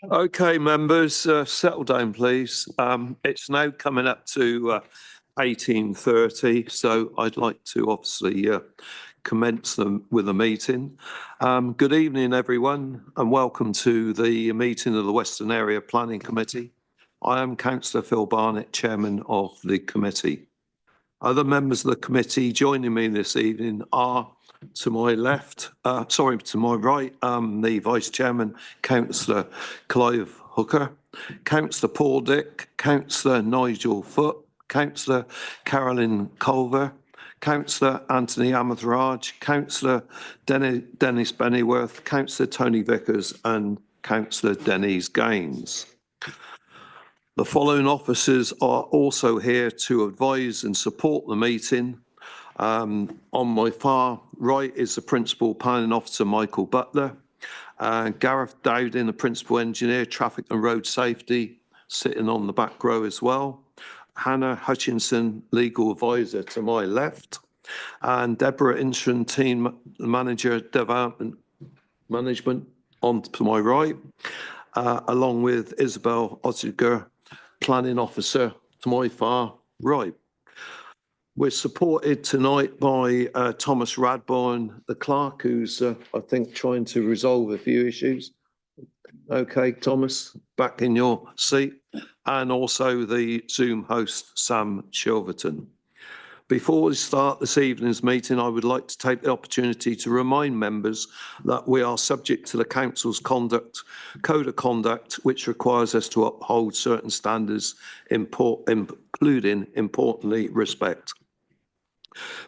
Okay, members, settle down, please. It's now coming up to 18:30, so I'd like to obviously commence with the meeting. Good evening, everyone, and welcome to the meeting of the Western Area Planning Committee. I am Councillor Phil Barnett, Chairman of the committee. Other members of the committee joining me this evening are to my left, to my right, the Vice Chairman, Councillor Clive Hooker, Councillor Paul Dick, Councillor Nigel Foote, Councillor Carolyn Culver, Councillor Anthony Amathraj, Councillor Dennis Bennyworth, Councillor Tony Vickers and Councillor Denise Gaines. The following officers are also here to advise and support the meeting. On my far right is the Principal Planning Officer, Michael Butler. Gareth Dowding, the Principal Engineer, Traffic and Road Safety, sitting on the back row as well. Hannah Hutchinson, Legal Advisor to my left. And Deborah Instron, Team Manager, Development Management, on to my right. Along with Isabel Oziger, Planning Officer, to my far right. We're supported tonight by Thomas Radbourne, the clerk, who's, I think, trying to resolve a few issues. Okay, Thomas, back in your seat. And also the Zoom host, Sam Shilverton. Before we start this evening's meeting, I would like to take the opportunity to remind members that we are subject to the Council's Code of Conduct, which requires us to uphold certain standards, including, importantly, respect.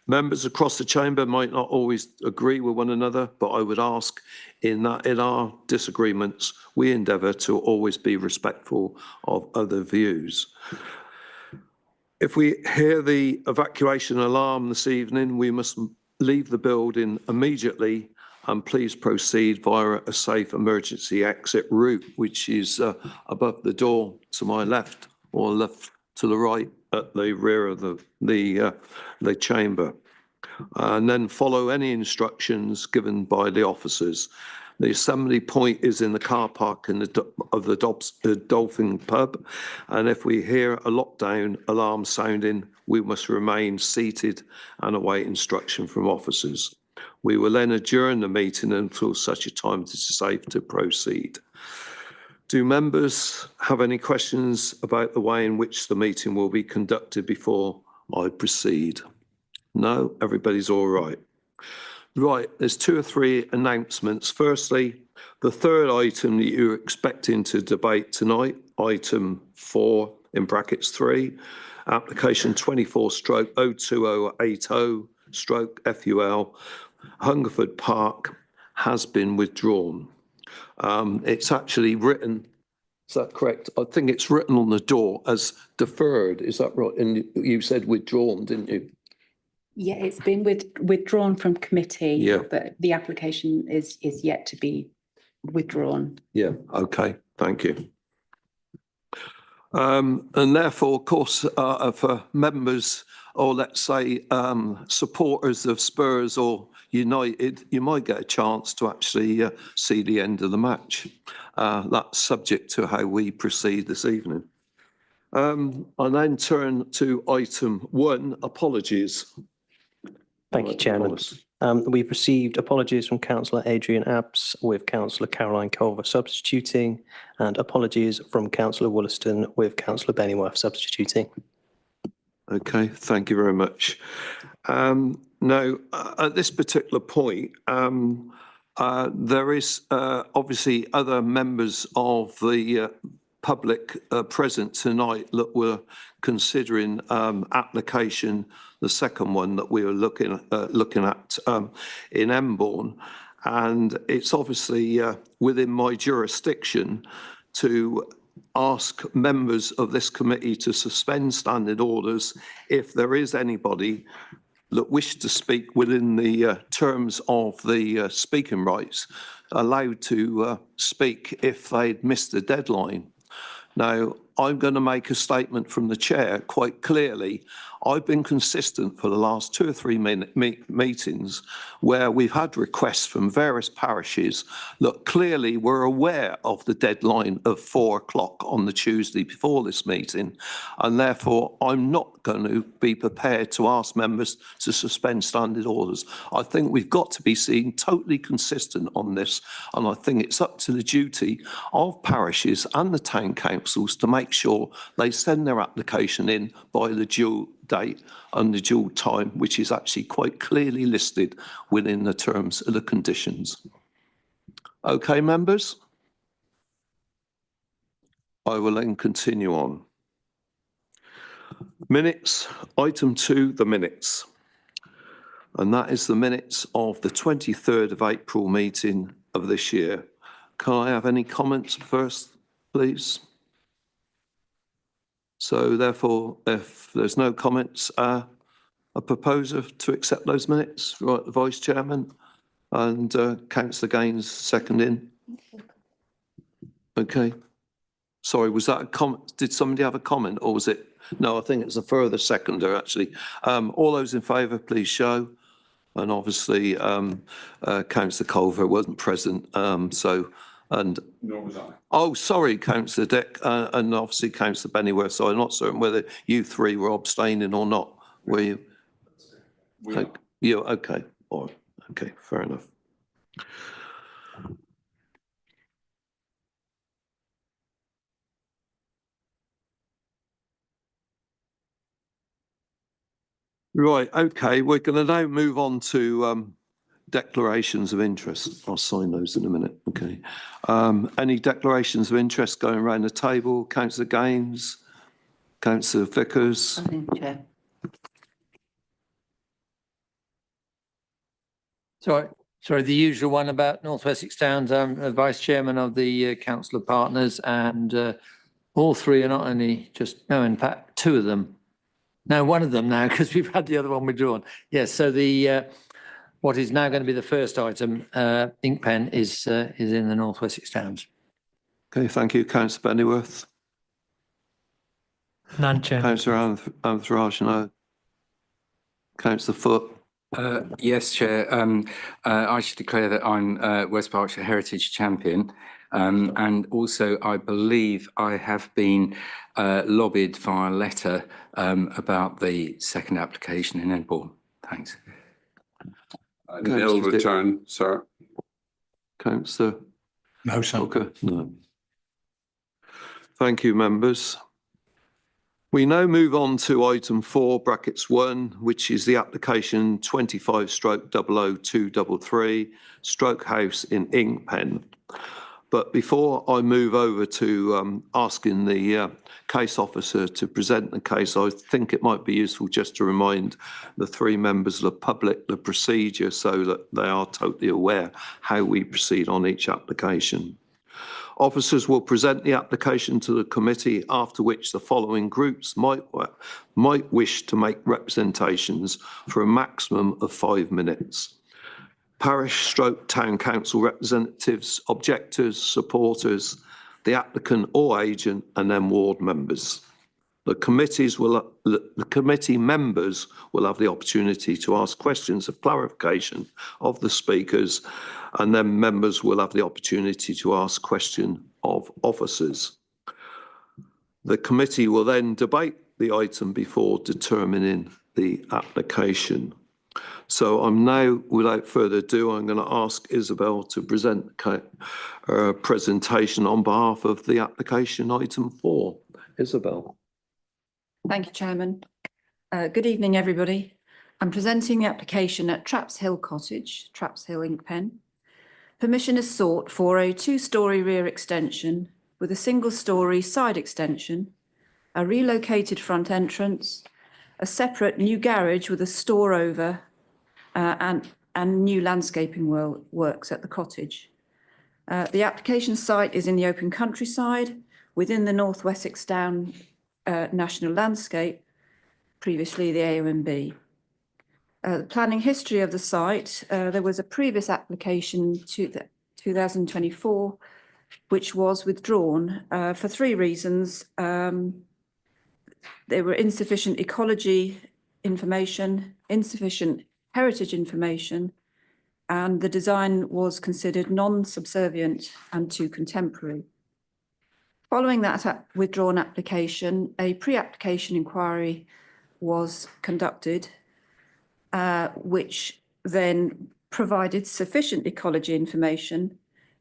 Members across the chamber might not always agree with one another, but I would ask in our disagreements, we endeavour to always be respectful of other views. If we hear the evacuation alarm this evening, we must leave the building immediately and please proceed via a safe emergency exit route, which is above the door to my left or left to the right at the rear of the chamber. And then follow any instructions given by the officers. The assembly point is in the car park of the Dolphin Pub. And if we hear a lockdown alarm sounding, we must remain seated and await instruction from officers. We will then adjourn the meeting until such a time as it's safe to proceed. Do members have any questions about the way in which the meeting will be conducted before I proceed? No, everybody's all right. Right, there's two or three announcements. Firstly, the third item that you're expecting to debate tonight, item 4 in brackets 3, application 24/02080/FUL, Hungerford Park, has been withdrawn. It's actually written, is that correct? I think it's written on the door as deferred, is that right? And you said withdrawn, didn't you? Yeah, it's been withdrawn from committee, yeah, but the application is yet to be withdrawn. Yeah, okay, thank you. And therefore, of course, for members or let's say supporters of Spurs or United, you might get a chance to actually see the end of the match. That's subject to how we proceed this evening. I then turn to item 1, apologies. Thank you, Chairman. We've received apologies from Councillor Adrian Abs with Councillor Caroline Culver substituting, and apologies from Councillor Wollaston with Councillor Bennyworth substituting. Okay, thank you very much. Now, at this particular point, there is obviously other members of the public present tonight that were considering application, the second one that we were looking at in Emborne, and it's obviously within my jurisdiction to ask members of this committee to suspend standing orders if there is anybody that wish to speak within the terms of the speaking rights, allowed to speak if they'd missed the deadline. Now, I'm going to make a statement from the chair quite clearly. I've been consistent for the last 2 or 3 meetings where we've had requests from various parishes that clearly were aware of the deadline of 4 o'clock on the Tuesday before this meeting, and therefore I'm not going to be prepared to ask members to suspend standing orders. I think we've got to be seen totally consistent on this, and I think it's up to the duty of parishes and the town councils to make sure they send their application in by the due date and the due time, which is actually quite clearly listed within the terms of the conditions. Okay, members? I will then continue on. Minutes, item 2, the minutes. And that is the minutes of the 23rd of April meeting of this year. Can I have any comments first, please? So therefore, if there's no comments, a proposer to accept those minutes, right, the Vice Chairman and Councillor Gaines seconding. Okay. Sorry, was that a comment? Did somebody have a comment or was it? No, I think it's a further seconder actually. All those in favour, please show. And obviously, Councillor Culver wasn't present, and nor was I. Oh, sorry, Councillor Dick, and obviously Councillor Bennyworth. So I'm not certain whether you 3 were abstaining or not. Were you? You okay? All right. Okay, fair enough. Right. Okay, we're going to now move on to declarations of interest. I'll sign those in a minute. Okay. Any declarations of interest going around the table? Councillor Gaines, Councillor Vickers. Chair. Sorry, the usual one about North Wessex Towns. I'm Vice Chairman of the Council of Partners, and all 3 are not only just, no, in fact, 2 of them. No, 1 of them now, because we've had the other one withdrawn. Yes, so the what is now going to be the first item, ink pen, is in the North Wessex Towns. Okay, thank you, Councillor Bennyworth. None, Chair. Councillor Anthrash, no. Councillor Foote. Yes, Chair. I should declare that I'm West Berkshire Heritage Champion. And also, I believe I have been lobbied via letter about the second application in Edinburgh. Thanks. Nil return, sir. Councillor. No, sir. Okay. No. Thank you, members. We now move on to item 4, brackets 1, which is the application 25/00233, Stroke House in Inkpen. But before I move over to asking the case officer to present the case, I think it might be useful just to remind the 3 members of the public the procedure so that they are totally aware how we proceed on each application. Officers will present the application to the committee, after which the following groups might wish to make representations for a maximum of 5 minutes. Parish/town council representatives, objectors, supporters, the applicant or agent, and then ward members. The committee members will have the opportunity to ask questions of clarification of the speakers, and then members will have the opportunity to ask questions of officers. The committee will then debate the item before determining the application. So I'm now, without further ado, I'm going to ask Isabel to present a presentation on behalf of the application item 4. Isabel. Thank you, Chairman. Good evening, everybody. I'm presenting the application at Traps Hill Cottage, Traps Hill Inkpen. Permission is sought for a 2-storey rear extension with a single-storey side extension, a relocated front entrance, a separate new garage with a store over, and new landscaping works at the cottage. The application site is in the open countryside within the North Wessex Down National Landscape, previously the AONB. The planning history of the site, there was a previous application to 2024 which was withdrawn for three reasons. There were insufficient ecology information, insufficient heritage information, and the design was considered non-subservient and too contemporary. Following that withdrawn application, a pre-application inquiry was conducted, which then provided sufficient ecology information,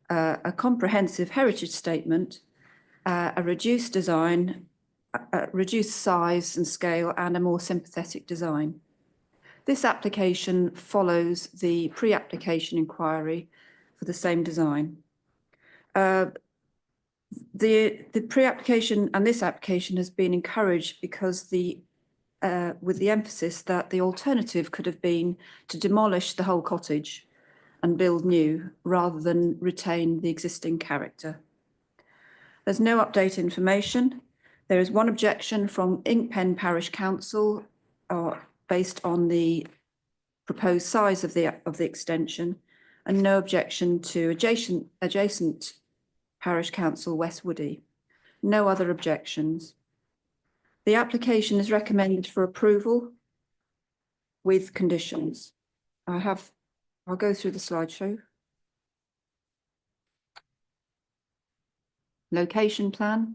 a comprehensive heritage statement, a reduced design, reduced size and scale, and a more sympathetic design. This application follows the pre-application inquiry for the same design. The pre-application and this application has been encouraged because with the emphasis that the alternative could have been to demolish the whole cottage and build new rather than retain the existing character. There's no update information. There is one objection from Inkpen Parish Council based on the proposed size of the extension, and no objection to adjacent Parish Council West Woody. No other objections. The application is recommended for approval with conditions. I'll go through the slideshow. Location plan.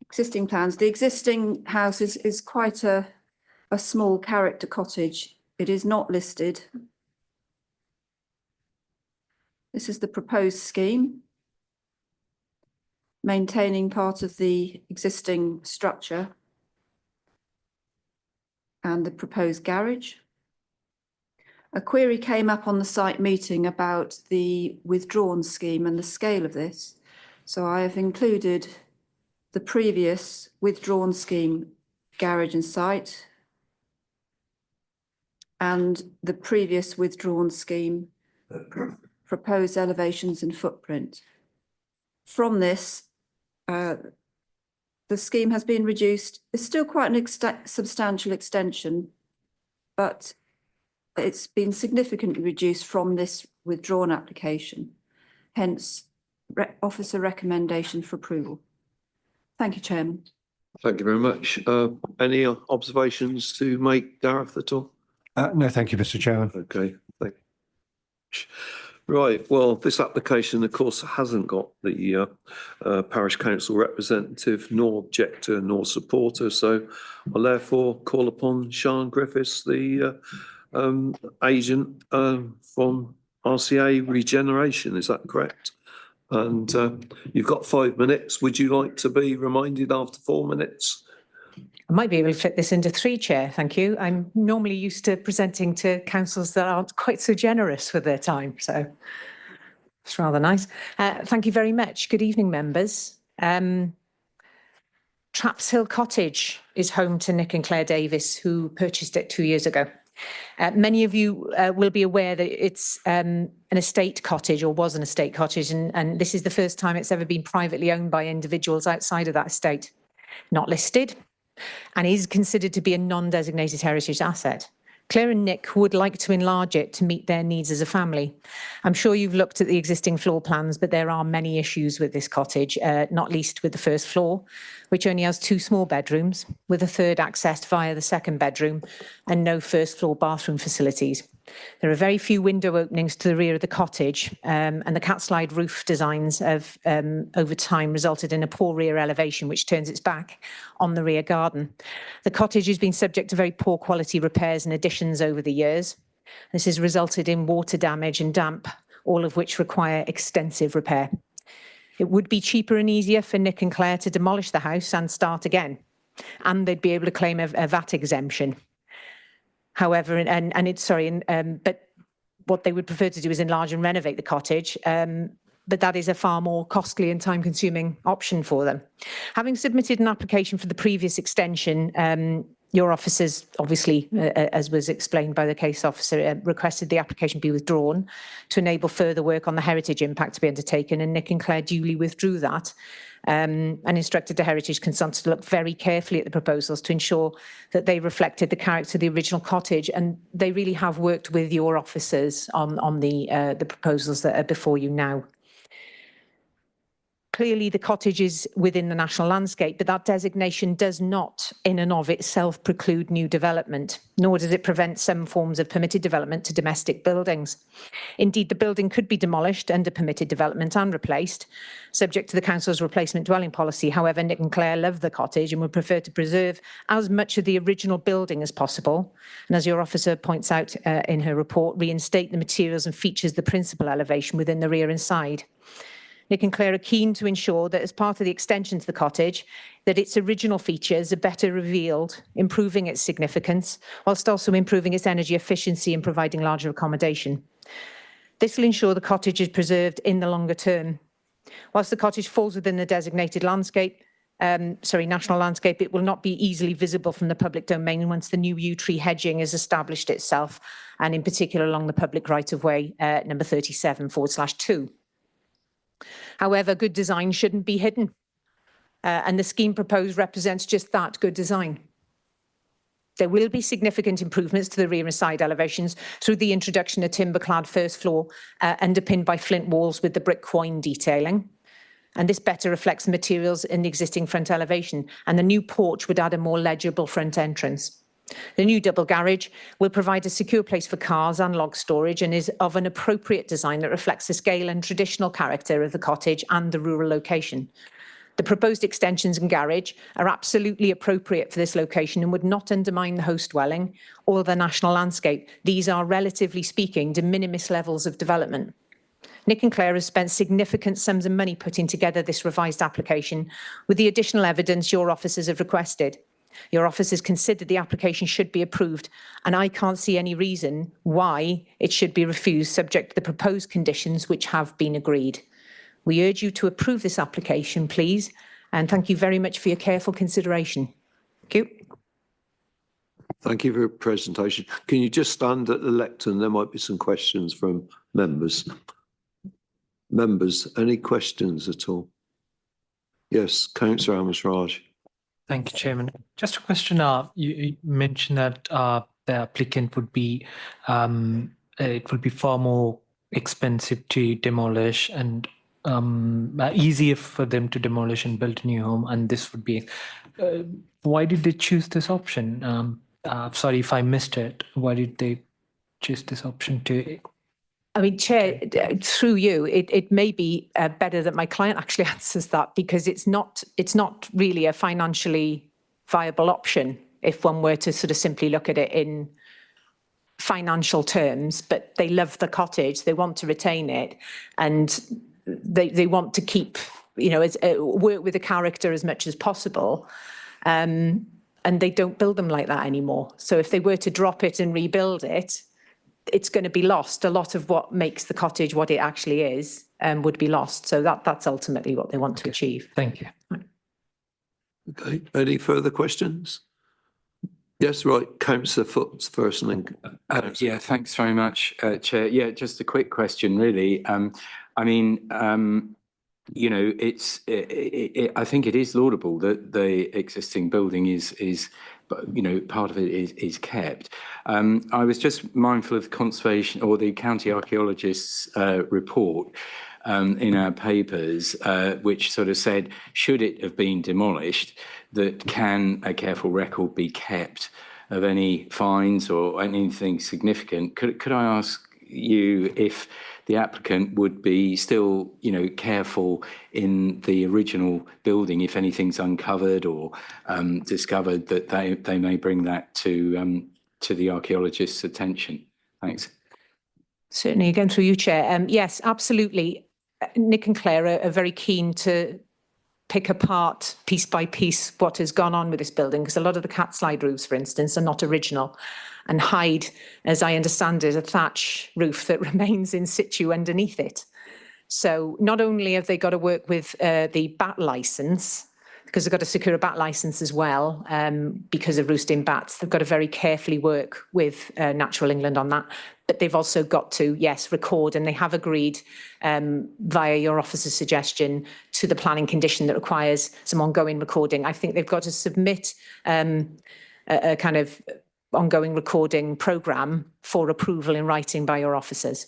Existing plans. The existing house is quite a small character cottage. It is not listed. This is the proposed scheme, maintaining part of the existing structure and the proposed garage. A query came up on the site meeting about the withdrawn scheme and the scale of this. So I have included the previous withdrawn scheme garage and site and the previous withdrawn scheme proposed elevations and footprint. From this, the scheme has been reduced. It's still quite an substantial extension, but it's been significantly reduced from this withdrawn application. Hence, officer recommendation for approval. Thank you, Chairman. Thank you very much. Any observations to make, Gareth, at all? No, thank you, Mr. Chairman. Okay, thank you. Right, well, this application, of course, hasn't got the parish council representative, nor objector, nor supporter. So I'll therefore call upon Sian Griffiths, the agent from RCA Regeneration. Is that correct? And you've got 5 minutes. Would you like to be reminded after 4 minutes? I might be able to fit this into 3, Chair, thank you. I'm normally used to presenting to councils that aren't quite so generous with their time, so it's rather nice. Thank you very much. Good evening, members. Traps Hill Cottage is home to Nick and Claire Davis, who purchased it 2 years ago. Many of you will be aware that it's an estate cottage, or was an estate cottage, and this is the first time it's ever been privately owned by individuals outside of that estate. Not listed, and is considered to be a non-designated heritage asset. Claire and Nick would like to enlarge it to meet their needs as a family. I'm sure you've looked at the existing floor plans, but there are many issues with this cottage, not least with the first floor, which only has 2 small bedrooms, with a third accessed via the second bedroom and no first floor bathroom facilities. There are very few window openings to the rear of the cottage, and the cat slide roof designs have, over time, resulted in a poor rear elevation, which turns its back on the rear garden. The cottage has been subject to very poor quality repairs and additions over the years. This has resulted in water damage and damp, all of which require extensive repair. It would be cheaper and easier for Nick and Claire to demolish the house and start again, and they'd be able to claim a VAT exemption. However, but what they would prefer to do is enlarge and renovate the cottage, but that is a far more costly and time-consuming option for them. Having submitted an application for the previous extension, Your officers, obviously, as was explained by the case officer, requested the application be withdrawn to enable further work on the heritage impact to be undertaken, and Nick and Claire duly withdrew that and instructed the heritage consultant to look very carefully at the proposals to ensure that they reflected the character of the original cottage, and they really have worked with your officers on the proposals that are before you now. Clearly, the cottage is within the national landscape, but that designation does not, in and of itself, preclude new development, nor does it prevent some forms of permitted development to domestic buildings. Indeed, the building could be demolished under permitted development and replaced, subject to the council's replacement dwelling policy. However, Nick and Claire love the cottage and would prefer to preserve as much of the original building as possible. And as your officer points out in her report, reinstate the materials and features of the principal elevation within the rear and side. Nick and Claire are keen to ensure that as part of the extension to the cottage, that its original features are better revealed, improving its significance, whilst also improving its energy efficiency and providing larger accommodation. This will ensure the cottage is preserved in the longer term. Whilst the cottage falls within the designated landscape, national landscape, it will not be easily visible from the public domain once the new yew tree hedging has established itself, and in particular along the public right-of-way number 37/2. However, good design shouldn't be hidden, and the scheme proposed represents just that, good design. There will be significant improvements to the rear and side elevations through the introduction of timber-clad first floor underpinned by flint walls with the brick quoin detailing. And this better reflects the materials in the existing front elevation, and the new porch would add a more legible front entrance. The new double garage will provide a secure place for cars and log storage and is of an appropriate design that reflects the scale and traditional character of the cottage and the rural location. The proposed extensions and garage are absolutely appropriate for this location and would not undermine the host dwelling or the national landscape. These are, relatively speaking, de minimis levels of development. Nick and Claire have spent significant sums of money putting together this revised application with the additional evidence your officers have requested. Your officers considered the application should be approved, and I can't see any reason why it should be refused subject to the proposed conditions which have been agreed. We urge you to approve this application, please, and thank you very much for your careful consideration. Thank you. Thank you for your presentation. Can you just stand at the lectern? There might be some questions from members. Members, any questions at all? Yes, Councillor Amos-Raj. Thank you, Chairman. Just a question. You mentioned that the applicant would be, it would be far more expensive to demolish and easier for them to demolish and build a new home. And this would be, why did they choose this option? Sorry if I missed it. Why did they choose this option to? I mean, Chair, through you, it may be better that my client actually answers that, because it's not really a financially viable option if one were to sort of simply look at it in financial terms. But they love the cottage, they want to retain it, and they want to keep, work with the character as much as possible. And they don't build them like that anymore. So if they were to drop it and rebuild it, it's going to be lost. A lot of what makes the cottage what it actually is would be lost. So that's ultimately what they want to achieve. Thank you. Okay, any further questions? Yes, right, Councillor Foot's first link. Yeah, thanks very much, Chair. Yeah, just a quick question, really. I think it is laudable that the existing building is part of it is kept. I was just mindful of the conservation or the county archaeologist's report in our papers, which sort of said, should it have been demolished, that can a careful record be kept of any fines or anything significant? Could I ask you if the applicant would be still, careful in the original building if anything's uncovered or discovered, that they may bring that to the archaeologist's attention? Thanks. Certainly, again through you, Chair. Yes, absolutely. Nick and Claire are very keen to pick apart piece by piece what has gone on with this building, because a lot of the cat slide roofs, for instance, are not original, and hide, as I understand it, a thatch roof that remains in situ underneath it. So not only have they got to work with the BAT licence, because they've got to secure a bat licence as well because of roosting bats. They've got to very carefully work with Natural England on that. But they've also got to, yes, record, and they have agreed via your officer's suggestion to the planning condition that requires some ongoing recording. I think they've got to submit a kind of ongoing recording programme for approval in writing by your officers.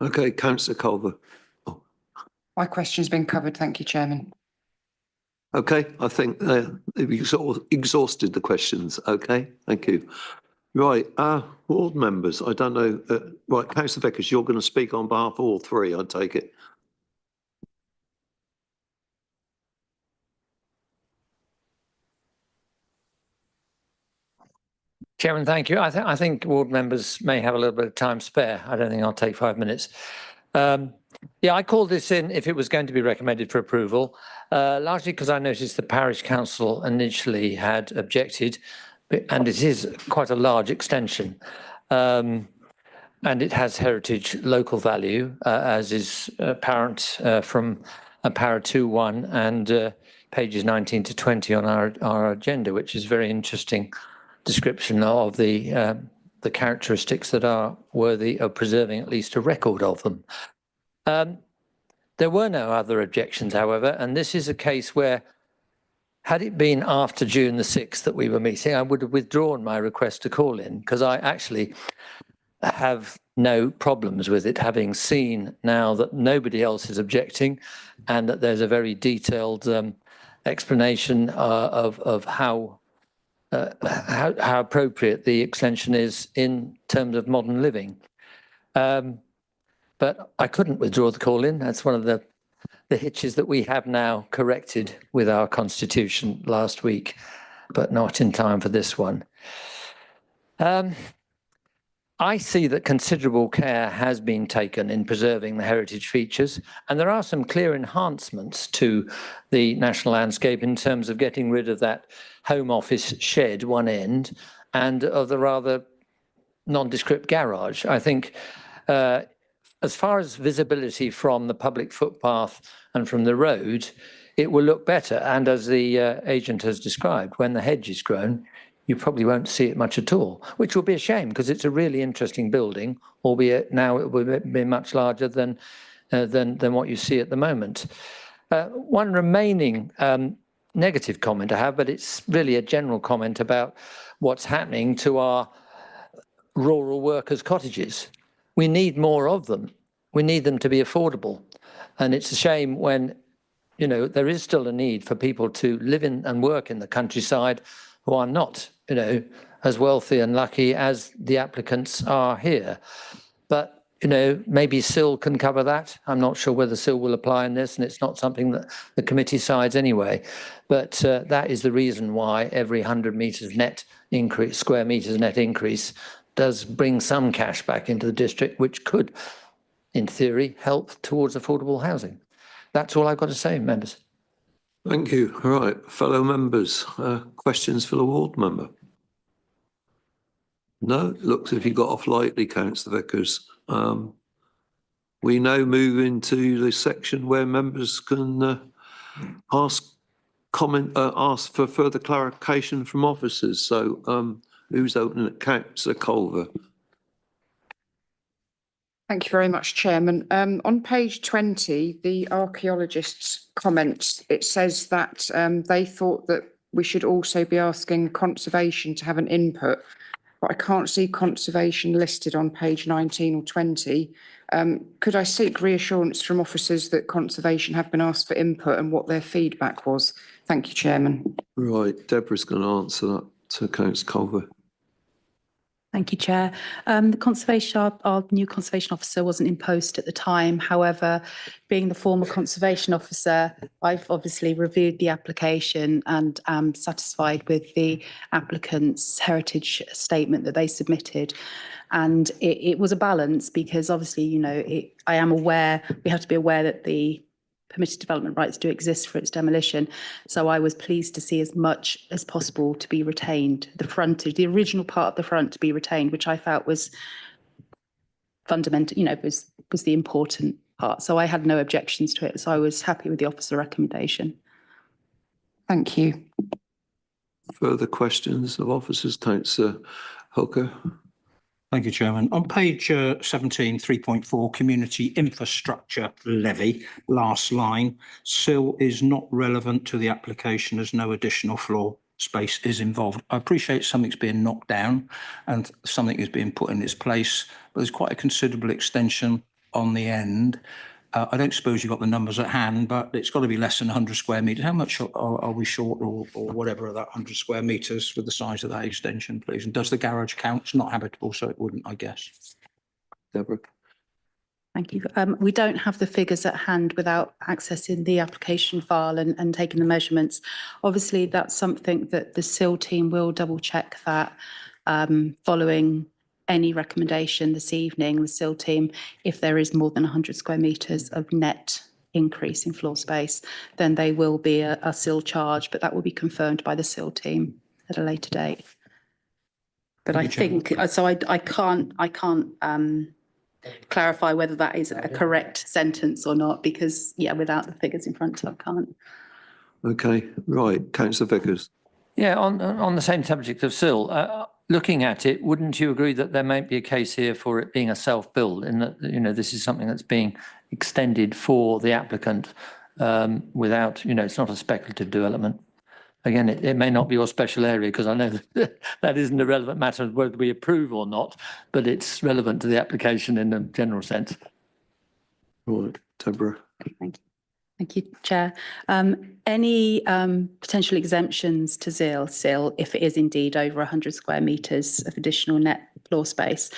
Okay, councillor Culver. My question's been covered. Thank you, Chairman. Okay, I think you've sort of exhausted the questions. Okay, thank you. Right, ward members, I don't know. Right, councillor Vickers, you're going to speak on behalf of all three, I take it. Chairman, thank you. I think ward members may have a little bit of time spare. I don't think I'll take 5 minutes. Yeah, I called this in if it was going to be recommended for approval, largely because I noticed the parish council initially had objected, and it is quite a large extension. And it has heritage local value, as is apparent from Para 2.1 and pages 19 to 20 on our agenda, which is very interesting description of the characteristics that are worthy of preserving at least a record of them. There were no other objections, however, and this is a case where, had it been after June the 6th that we were meeting, I would have withdrawn my request to call in, because I actually have no problems with it, having seen now that nobody else is objecting and that there's a very detailed explanation of how appropriate the extension is in terms of modern living. But I couldn't withdraw the call in. That's one of the hitches that we have now corrected with our constitution last week, but not in time for this one. I see that considerable care has been taken in preserving the heritage features, and there are some clear enhancements to the national landscape in terms of getting rid of that Home Office shed one end and of the rather nondescript garage. I think as far as visibility from the public footpath and from the road, it will look better. And as the agent has described, when the hedge is grown, you probably won't see it much at all, which will be a shame because it's a really interesting building, albeit now it will be much larger than what you see at the moment. One remaining negative comment I have, but it's really a general comment about what's happening to our rural workers' cottages. We need more of them. We need them to be affordable. And it's a shame when, you know, there is still a need for people to live in and work in the countryside who are not, you know, as wealthy and lucky as the applicants are here. But, you know, maybe SIL can cover that. I'm not sure whether SIL will apply in this, and it's not something that the committee sides anyway. But that is the reason why every 100 metres net increase, square metres net increase, does bring some cash back into the district, which could, in theory, help towards affordable housing. That's all I've got to say, members. Thank you. All right, fellow members, questions for the ward member? No, it looks as if you got off lightly, Councillor Vickers. We now move into the section where members can ask for further clarification from officers. So who's opening it? Councillor Culver. Thank you very much, Chairman. On page 20, the archaeologists' comments, it says that they thought that we should also be asking conservation to have an input, but I can't see conservation listed on page 19 or 20. Could I seek reassurance from officers that conservation have been asked for input and what their feedback was? Thank you, Chairman. Right, Deborah's going to answer that to Councillor Culver. Thank you, Chair. The conservation, our new conservation officer wasn't in post at the time. However, being the former conservation officer, I've obviously reviewed the application and am satisfied with the applicant's heritage statement that they submitted. And it was a balance because obviously, you know, I am aware, we have to be aware that the permitted development rights do exist for its demolition. So I was pleased to see as much as possible to be retained, the frontage, the original part of the front to be retained, which I felt was fundamental, you know, was the important part. So I had no objections to it. So I was happy with the officer recommendation. Thank you. Further questions of officers? Councillor Hooker. Thank you, Chairman. On page 17, 3.4, community infrastructure levy, last line, SIL is not relevant to the application as no additional floor space is involved. I appreciate something's being knocked down and something is being put in its place, but there's quite a considerable extension on the end. I don't suppose you've got the numbers at hand, but it's got to be less than 100 square metres. How much are we short or whatever of that 100 square metres with the size of that extension, please? And does the garage count? It's not habitable, so it wouldn't, I guess. Deborah. Thank you. We don't have the figures at hand without accessing the application file and taking the measurements. Obviously, that's something that the SIL team will double check that following any recommendation this evening, the SIL team, if there is more than 100 square metres of net increase in floor space, then they will be a SIL charge, but that will be confirmed by the SIL team at a later date. But I think, so I can't clarify whether that is a correct sentence or not, because, yeah, without the figures in front, I can't. Okay, right. Councillor Vickers. Yeah, on the same subject of SIL, looking at it, wouldn't you agree that there might be a case here for it being a self-build, in that, you know, this is something that's being extended for the applicant without, you know, it's not a speculative development. Again, it may not be your special area, because I know that isn't a relevant matter of whether we approve or not, but it's relevant to the application in a general sense. Right, Deborah. Thank you. Thank you, Chair. Any potential exemptions to SIL, if it is indeed over 100 square metres of additional net floor space,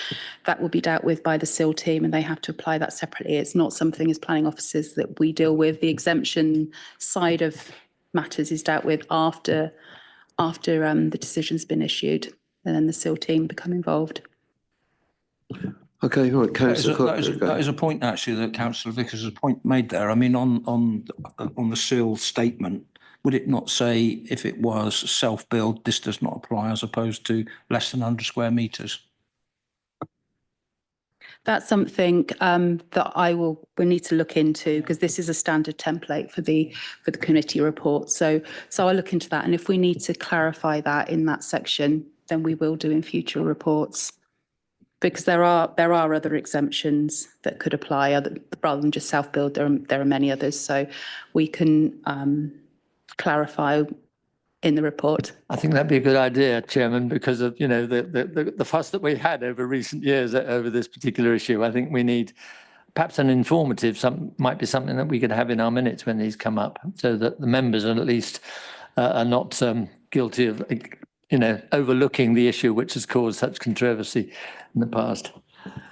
that will be dealt with by the SIL team, and they have to apply that separately. It's not something as planning officers that we deal with. The exemption side of matters is dealt with after the decision's been issued, and then the SIL team become involved. Okay, right, Councillor Cook. That is a point actually that Councillor Vickers' has point made there. I mean, on the SIL statement, would it not say if it was self-build, this does not apply, as opposed to less than 100 square metres? That's something that we need to look into, because this is a standard template for the committee report. So I'll look into that, and if we need to clarify that in that section, then we will do in future reports. Because there are other exemptions that could apply rather than just self-build. There are many others, so we can clarify in the report. I think that'd be a good idea, Chairman, because of, you know, the fuss that we've had over recent years over this particular issue. I think we need perhaps an informative, might be something that we could have in our minutes when these come up, so that the members at least are not guilty of, you know, overlooking the issue which has caused such controversy in the past.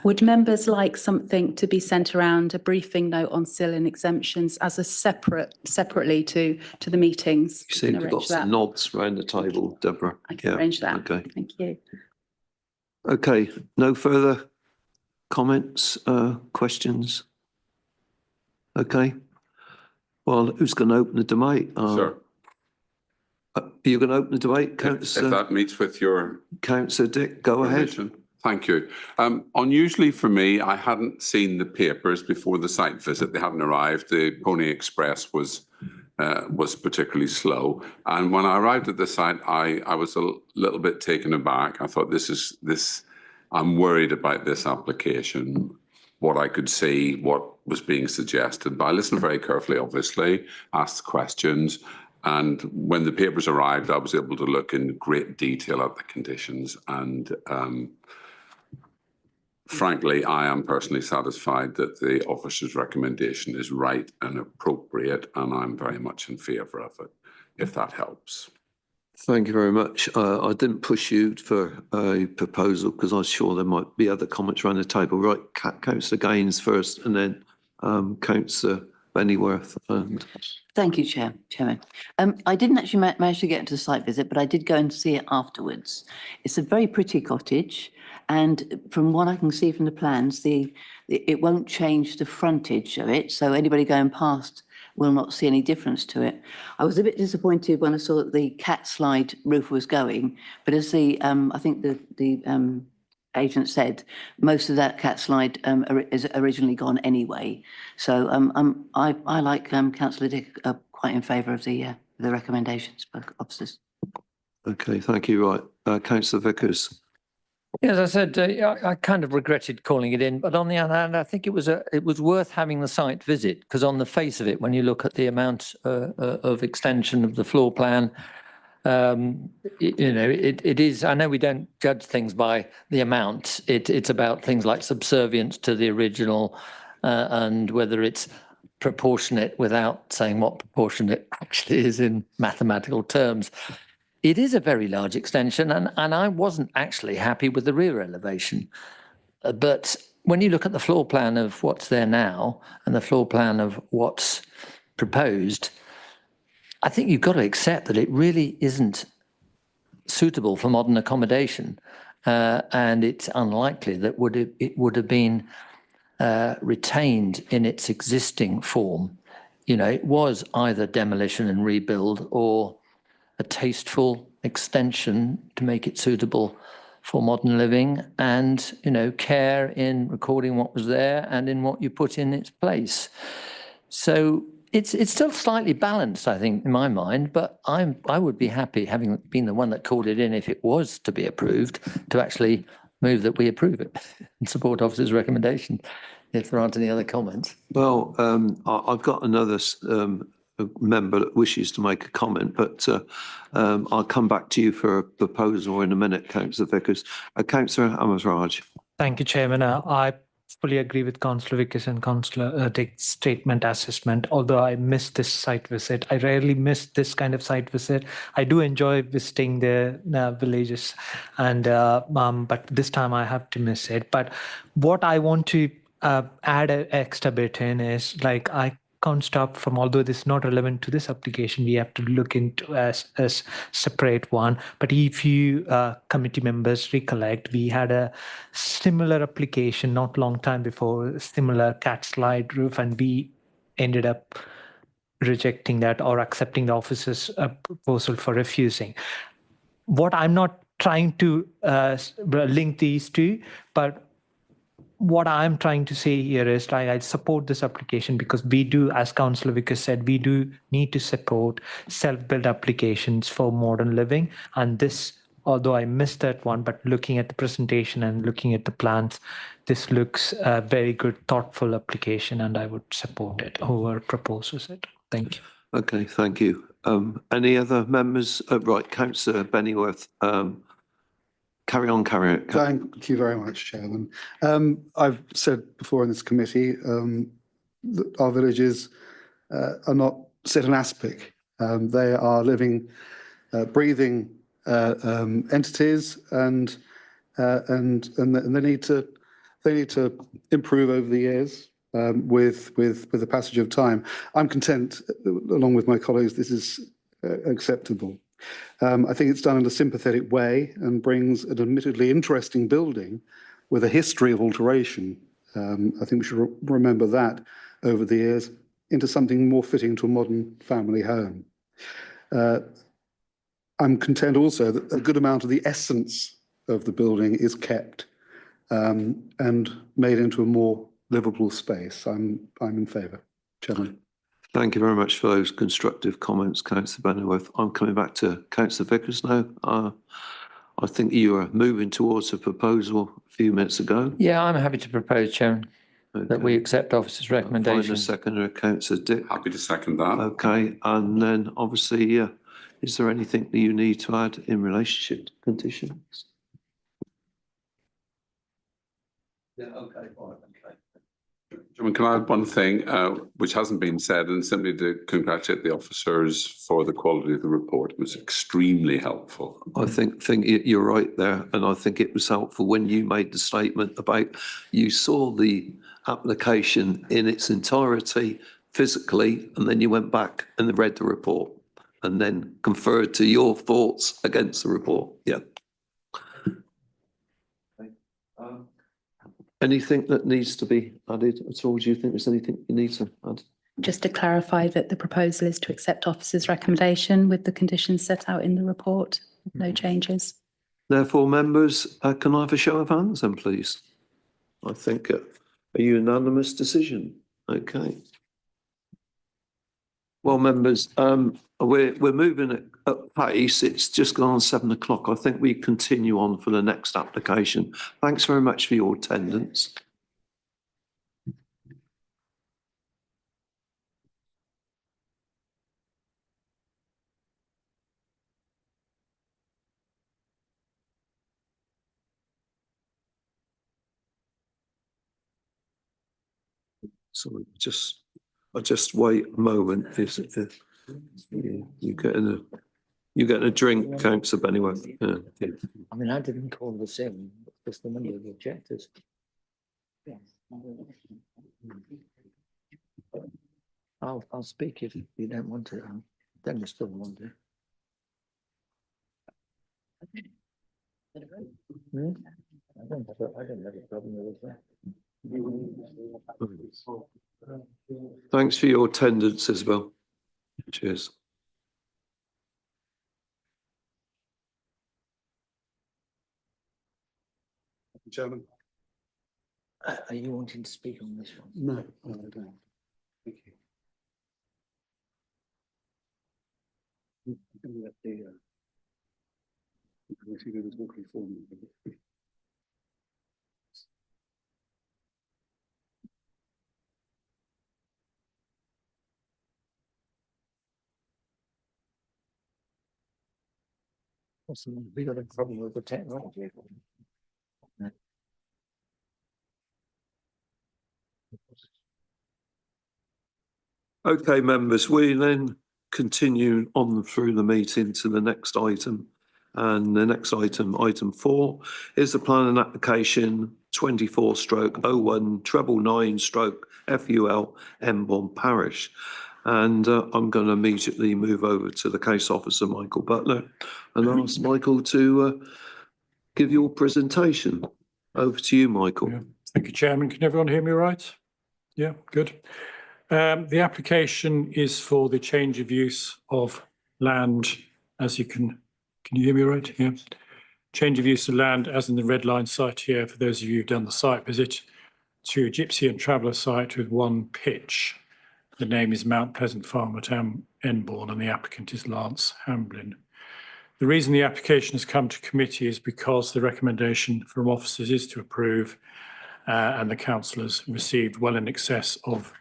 Would members like something to be sent around, a briefing note on SIL and exemptions as a separately to the meetings? You seem to have got some nods around the table, Deborah. I can arrange that. Okay. Thank you. Okay, no further comments, questions? Okay. Well, who's going to open the debate? Sure. Are you going to open the debate, Councillor? If that meets with your Councillor Dick, go permission. ahead. Thank you. Unusually for me, I hadn't seen the papers before the site visit. They hadn't arrived. The Pony Express was particularly slow. And when I arrived at the site, I was a little bit taken aback. I thought, I'm worried about this application, what I could see, what was being suggested. But I listened very carefully, obviously, asked questions. And when the papers arrived, I was able to look in great detail at the conditions. And frankly, I am personally satisfied that the officer's recommendation is right and appropriate, and I'm very much in favour of it, if that helps. Thank you very much. I didn't push you for a proposal because I was sure there might be other comments around the table. Right, Councillor Gaines first, and then Councillor Bennyworth. Thank you, Chairman. I didn't actually manage to get into the site visit, but I did go and see it afterwards. It's a very pretty cottage, and from what I can see from the plans, it won't change the frontage of it, so anybody going past will not see any difference to it. I was a bit disappointed when I saw that the cat slide roof was going, but as I think the agent said, most of that cat slide is originally gone anyway. So I like Councillor Dick, quite in favour of the the recommendations by officers. Okay, thank you. Right, councillor Vickers. As I said, I kind of regretted calling it in, but on the other hand, I think it was worth having the site visit, because on the face of it, when you look at the amount of extension of the floor plan, it is. I know we don't judge things by the amount. It's about things like subservience to the original, and whether it's proportionate, without saying what proportionate actually is in mathematical terms. It is a very large extension, and I wasn't actually happy with the rear elevation. But when you look at the floor plan of what's there now and the floor plan of what's proposed, I think you've got to accept that it really isn't suitable for modern accommodation, and it's unlikely that it would have been retained in its existing form. It was either demolition and rebuild or a tasteful extension to make it suitable for modern living, and care in recording what was there and in what you put in its place. So it's still slightly balanced, I think, in my mind, but I would be happy, having been the one that called it in, if it was to be approved, to actually move that we approve it and support officer's recommendation, if there aren't any other comments. Well, I've got another member that wishes to make a comment, but I'll come back to you for a proposal in a minute, councillor Vickers. Councillor Amaraj. Thank you, Chairman. I fully agree with Councillor Vickers and Councillor Dick's statement assessment. Although I missed this site visit, I rarely miss this kind of site visit. I do enjoy visiting the villages, and but this time I have to miss it. But what I want to add an extra bit in is, like, I can't stop from, although this is not relevant to this application, we have to look into as separate one. But if you committee members recollect, we had a similar application not long time before, similar cat slide roof, and we ended up rejecting that or accepting the officer's proposal for refusing. What I'm not trying to link these two, but what I'm trying to say here is, I support this application because we do, as Councillor Vickers said, we do need to support self-built applications for modern living. And this, although I missed that one, but looking at the presentation and looking at the plans, this looks a very good, thoughtful application, and I would support it, whoever proposes it. Thank you. Okay, thank you. Any other members? Right, Councillor Bennyworth. Carry on. Thank you very much, Chairman. I've said before in this committee that our villages are not sit and aspic. They are living, breathing entities, and they need to improve over the years with the passage of time. I'm content, along with my colleagues, this is acceptable. I think it's done in a sympathetic way and brings an admittedly interesting building with a history of alteration. I think we should remember that over the years into something more fitting to a modern family home. I'm content also that a good amount of the essence of the building is kept and made into a more livable space. I'm in favour, Chairman. Thank you very much for those constructive comments, Councillor Bennyworth. I'm coming back to Councillor Vickers now. I think you were moving towards a proposal a few minutes ago. Yeah, I'm happy to propose, Chairman, that we accept officer's recommendation. Find a seconder, Councillor Dick. Happy to second that. Okay, and then obviously, is there anything that you need to add in relationship to conditions? Yeah, okay, all right, okay. Can I add one thing which hasn't been said, and simply to congratulate the officers for the quality of the report. It was extremely helpful. I think you're right there, and I think it was helpful when you made the statement about you saw the application in its entirety physically, and then you went back and read the report, and then conferred to your thoughts against the report. Yeah. Anything that needs to be added at all? Do you think there's anything you need to add? Just to clarify that the proposal is to accept officer's recommendation with the conditions set out in the report. No changes. Therefore, members, can I have a show of hands then, please? I think a unanimous decision. Okay. Well, members, we're moving at pace. It's just gone 7 o'clock. I think we continue on for the next application. Thanks very much for your attendance. Sorry, I just wait a moment. You're getting a drink, Councillor Bennyworth. Yeah. I mean, I didn't call this in, because the number of objectors. I'll speak if you don't want to, then you still want to. I don't have a problem with that. Thanks for your attendance as well. Cheers. Chairman. Are you wanting to speak on this one? No, I don't. Thank you. We got a problem with the technology. Okay, members, we then continue on through the meeting to the next item. And the next item, item 4, is the plan and application 24/01/999/FUL Emborn Parish. And I'm going to immediately move over to the case officer, Michael Butler, and ask Michael to give your presentation. Over to you, Michael. Yeah. Thank you, Chairman. Can everyone hear me all right? Yeah, good. The application is for the change of use of land, as you can you hear me all right? Yeah. Change of use of land, as in the red line site here, for those of you who've done the site visit, to a gypsy and traveller site with one pitch. The name is Mount Pleasant Farm at Emborn, and the applicant is Lance Hamblin. The reason the application has come to committee is because the recommendation from officers is to approve, and the councillors received well in excess of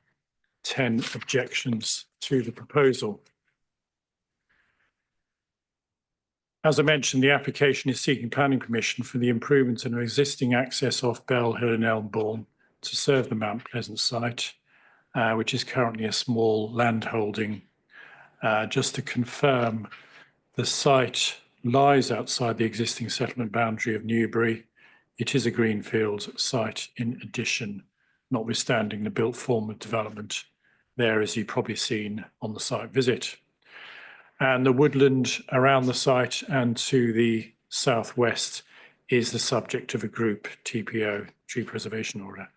10 objections to the proposal. As I mentioned, the application is seeking planning permission for the improvement in an existing access off Bell Hill in Elmbourne to serve the Mount Pleasant site, which is currently a small landholding. Just to confirm, the site lies outside the existing settlement boundary of Newbury. It is a greenfield site in addition, notwithstanding the built form of development there, as you've probably seen on the site visit. And the woodland around the site and to the southwest is the subject of a group TPO, tree preservation order.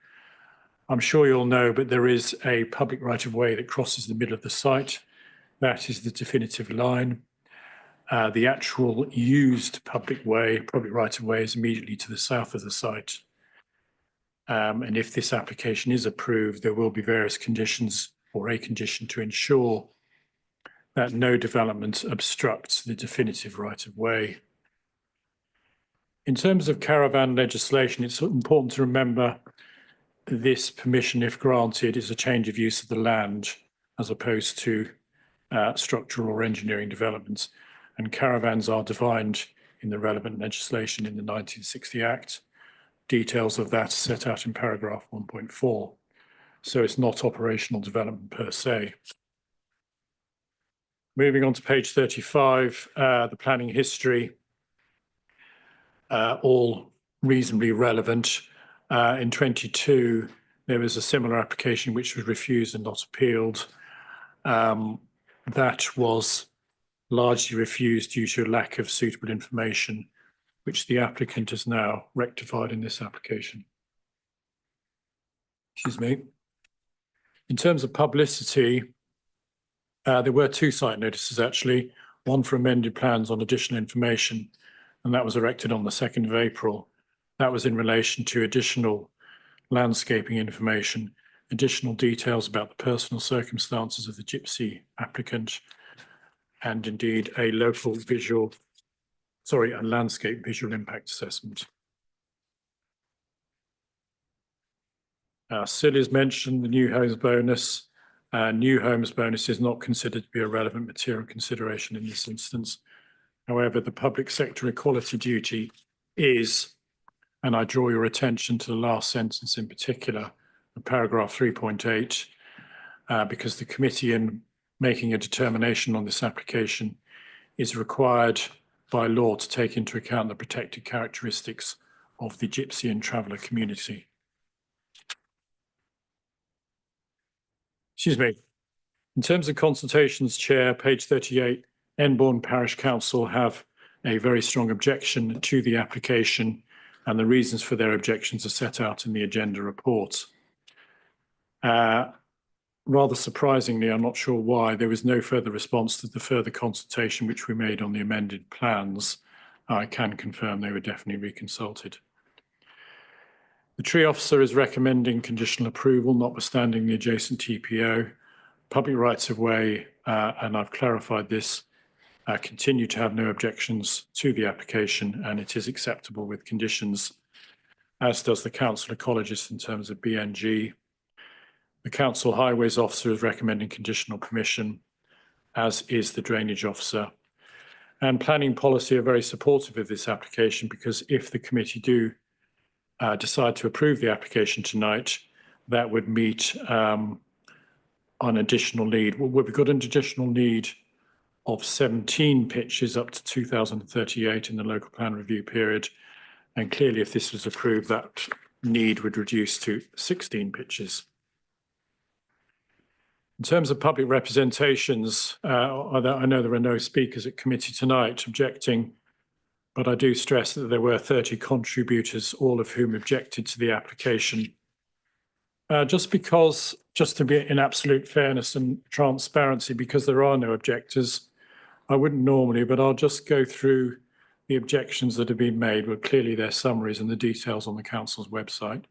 I'm sure you'll know, but there is a public right of way that crosses the middle of the site. That is the definitive line. The actual used public right of way is immediately to the south of the site. And if this application is approved, there will be various conditions, or a condition to ensure that no development obstructs the definitive right of way. In terms of caravan legislation, it's important to remember this permission, if granted, is a change of use of the land as opposed to structural or engineering developments. And caravans are defined in the relevant legislation in the 1960 Act. Details of that are set out in paragraph 1.4. So it's not operational development per se. Moving on to page 35, the planning history, all reasonably relevant. In 22, there was a similar application which was refused and not appealed. That was largely refused due to a lack of suitable information, which the applicant has now rectified in this application. Excuse me. In terms of publicity, there were 2 site notices actually, one for amended plans on additional information, and that was erected on the 2nd of April. That was in relation to additional landscaping information, additional details about the personal circumstances of the gypsy applicant, and indeed a landscape visual impact assessment. Still is mentioned the new homes bonus. New homes bonus is not considered to be a relevant material consideration in this instance. However, the public sector equality duty is, and I draw your attention to the last sentence in particular, paragraph 3.8, because the committee in making a determination on this application is required by law to take into account the protected characteristics of the gypsy and traveller community. Excuse me. In terms of consultations, Chair, page 38, Enbourne Parish Council have a very strong objection to the application, and the reasons for their objections are set out in the agenda report. Rather surprisingly, I'm not sure why, there was no further response to the further consultation which we made on the amended plans. I can confirm they were definitely reconsulted. The tree officer is recommending conditional approval, notwithstanding the adjacent TPO. Public rights of way, and I've clarified this, continue to have no objections to the application, and it is acceptable with conditions, as does the council ecologist in terms of BNG. The council highways officer is recommending conditional permission, as is the drainage officer. And planning policy are very supportive of this application, because if the committee do decide to approve the application tonight, that would meet an additional need. Well, we've got an additional need of 17 pitches up to 2038 in the local plan review period. And clearly, if this was approved, that need would reduce to 16 pitches. In terms of public representations, I know there are no speakers at committee tonight objecting, but I do stress that there were 30 contributors, all of whom objected to the application. Just to be in absolute fairness and transparency, because there are no objectors, I wouldn't normally, but I'll just go through the objections that have been made, but clearly their summaries and the details on the council's website.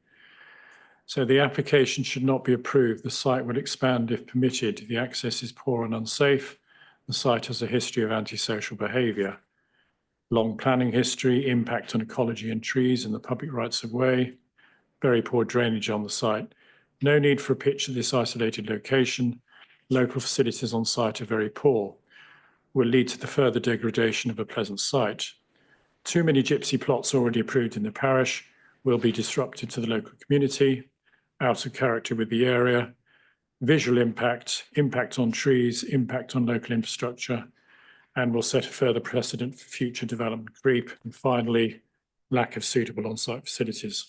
So the application should not be approved. The site will expand if permitted. The access is poor and unsafe. The site has a history of antisocial behaviour. Long planning history, impact on ecology and trees and the public rights of way. Very poor drainage on the site. No need for a pitch at this isolated location. Local facilities on site are very poor. Will lead to the further degradation of a pleasant site. Too many gypsy plots already approved in the parish will be disruptive to the local community, out of character with the area, visual impact, impact on trees, impact on local infrastructure, and will set a further precedent for future development creep. And finally, lack of suitable on-site facilities.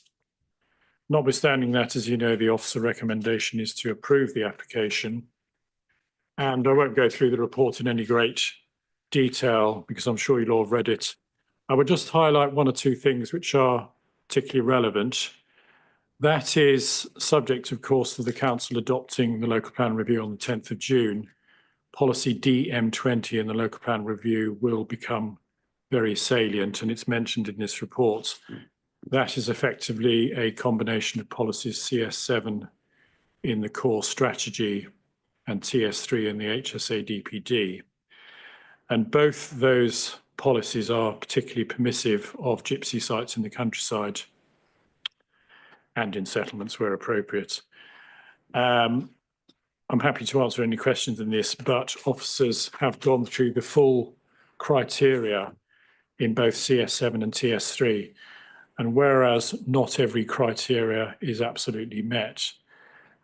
Notwithstanding that, as you know, the officer recommendation is to approve the application. And I won't go through the report in any great detail because I'm sure you'll all have read it. I would just highlight one or two things which are particularly relevant. That is subject, of course, to the council adopting the local plan review on the 10th of June. Policy DM20 in the local plan review will become very salient, and it's mentioned in this report. That is effectively a combination of policies CS7 in the core strategy and TS3 in the HSA DPD. And both those policies are particularly permissive of gypsy sites in the countryside and in settlements where appropriate. I'm happy to answer any questions in this, but officers have gone through the full criteria in both CS7 and TS3. And whereas not every criteria is absolutely met,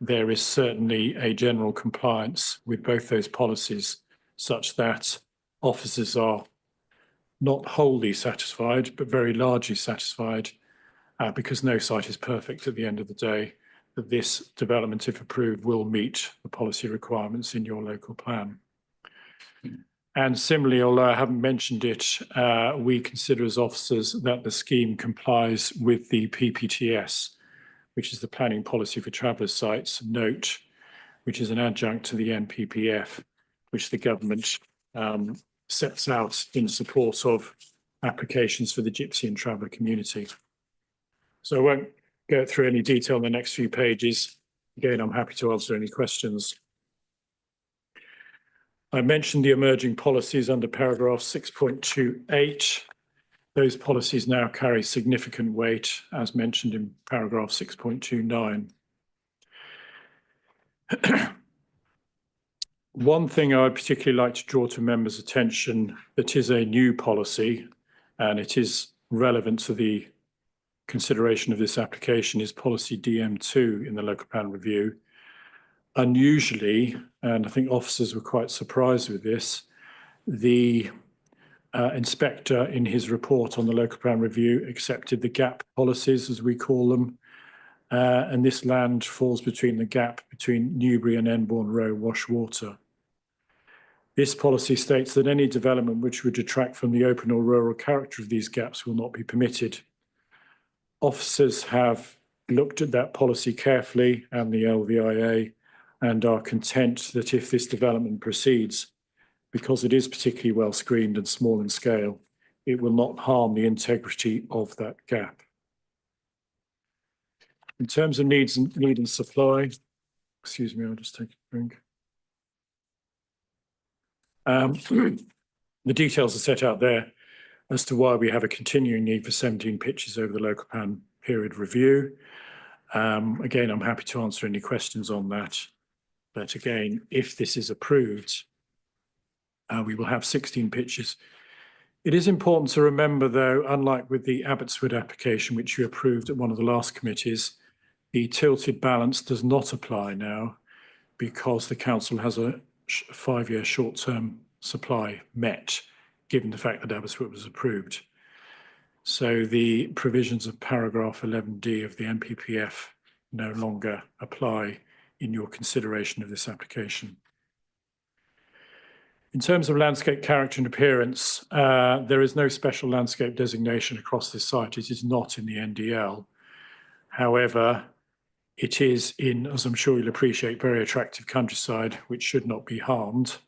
there is certainly a general compliance with both those policies such that officers are not wholly satisfied, but very largely satisfied, because no site is perfect at the end of the day, that this development, if approved, will meet the policy requirements in your local plan. And similarly, although I haven't mentioned it, we consider as officers that the scheme complies with the PPTS, which is the Planning Policy for Travellers Sites Note, which is an adjunct to the NPPF, which the government sets out in support of applications for the gypsy and traveller community. So I won't go through any detail in the next few pages. Again, I'm happy to answer any questions. I mentioned the emerging policies under paragraph 6.28. Those policies now carry significant weight, as mentioned in paragraph 6.29. One thing I'd particularly like to draw to members' attention that is a new policy, and it is relevant to the consideration of this application, is policy DM2 in the local plan review. Unusually, and I think officers were quite surprised with this, the inspector in his report on the local plan review accepted the gap policies, as we call them, and this land falls between the gap between Newbury and Enbourne Row Washwater. This policy states that any development which would detract from the open or rural character of these gaps will not be permitted. Officers have looked at that policy carefully and the LVIA and are content that if this development proceeds, because it is particularly well screened and small in scale, it will not harm the integrity of that gap. In terms of need and supply, excuse me, I'll just take a drink. The details are set out there as to why we have a continuing need for 17 pitches over the local plan period review. Again, I'm happy to answer any questions on that. But again, if this is approved, we will have 16 pitches. It is important to remember, though, unlike with the Abbotswood application, which you approved at one of the last committees, the tilted balance does not apply now because the council has a 5-year short-term supply met, given the fact that Abbotswood was approved. So the provisions of paragraph 11D of the NPPF no longer apply in your consideration of this application. In terms of landscape character and appearance, there is no special landscape designation across this site. It is not in the NDL. However, it is in, as I'm sure you'll appreciate, very attractive countryside, which should not be harmed.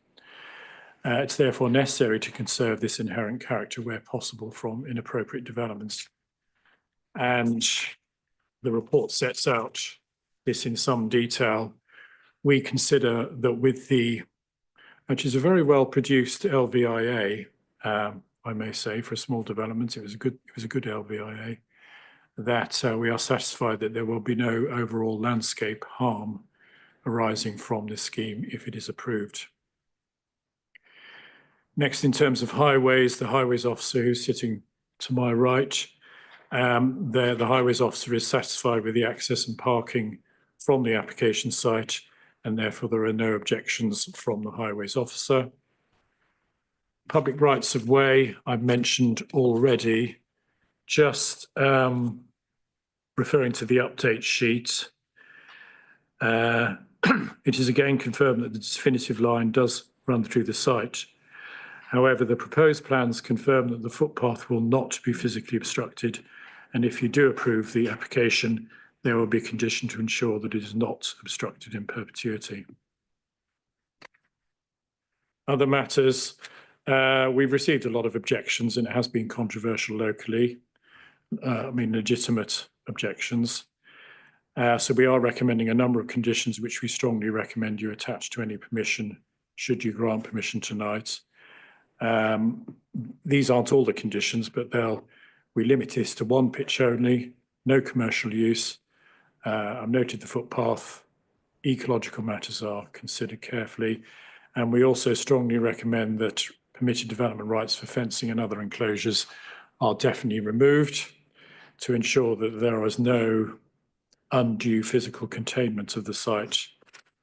It's therefore necessary to conserve this inherent character where possible from inappropriate developments. And the report sets out this in some detail. We consider that with the, which is a very well produced LVIA, I may say, for a small development, it was a good LVIA, that we are satisfied that there will be no overall landscape harm arising from this scheme if it is approved. Next, in terms of highways, the highways officer who's sitting to my right, the highways officer is satisfied with the access and parking from the application site, and therefore there are no objections from the highways officer. Public rights of way, I've mentioned already. Just referring to the update sheet, it is again confirmed that the definitive line does run through the site. However, the proposed plans confirm that the footpath will not be physically obstructed, and if you do approve the application, there will be a condition to ensure that it is not obstructed in perpetuity. Other matters, we've received a lot of objections and it has been controversial locally. Legitimate objections. So we are recommending a number of conditions which we strongly recommend you attach to any permission, should you grant permission tonight. These aren't all the conditions, but we limit this to one pitch only, no commercial use. I've noted the footpath, ecological matters are considered carefully, and we also strongly recommend that permitted development rights for fencing and other enclosures are definitely removed to ensure that there is no undue physical containment of the site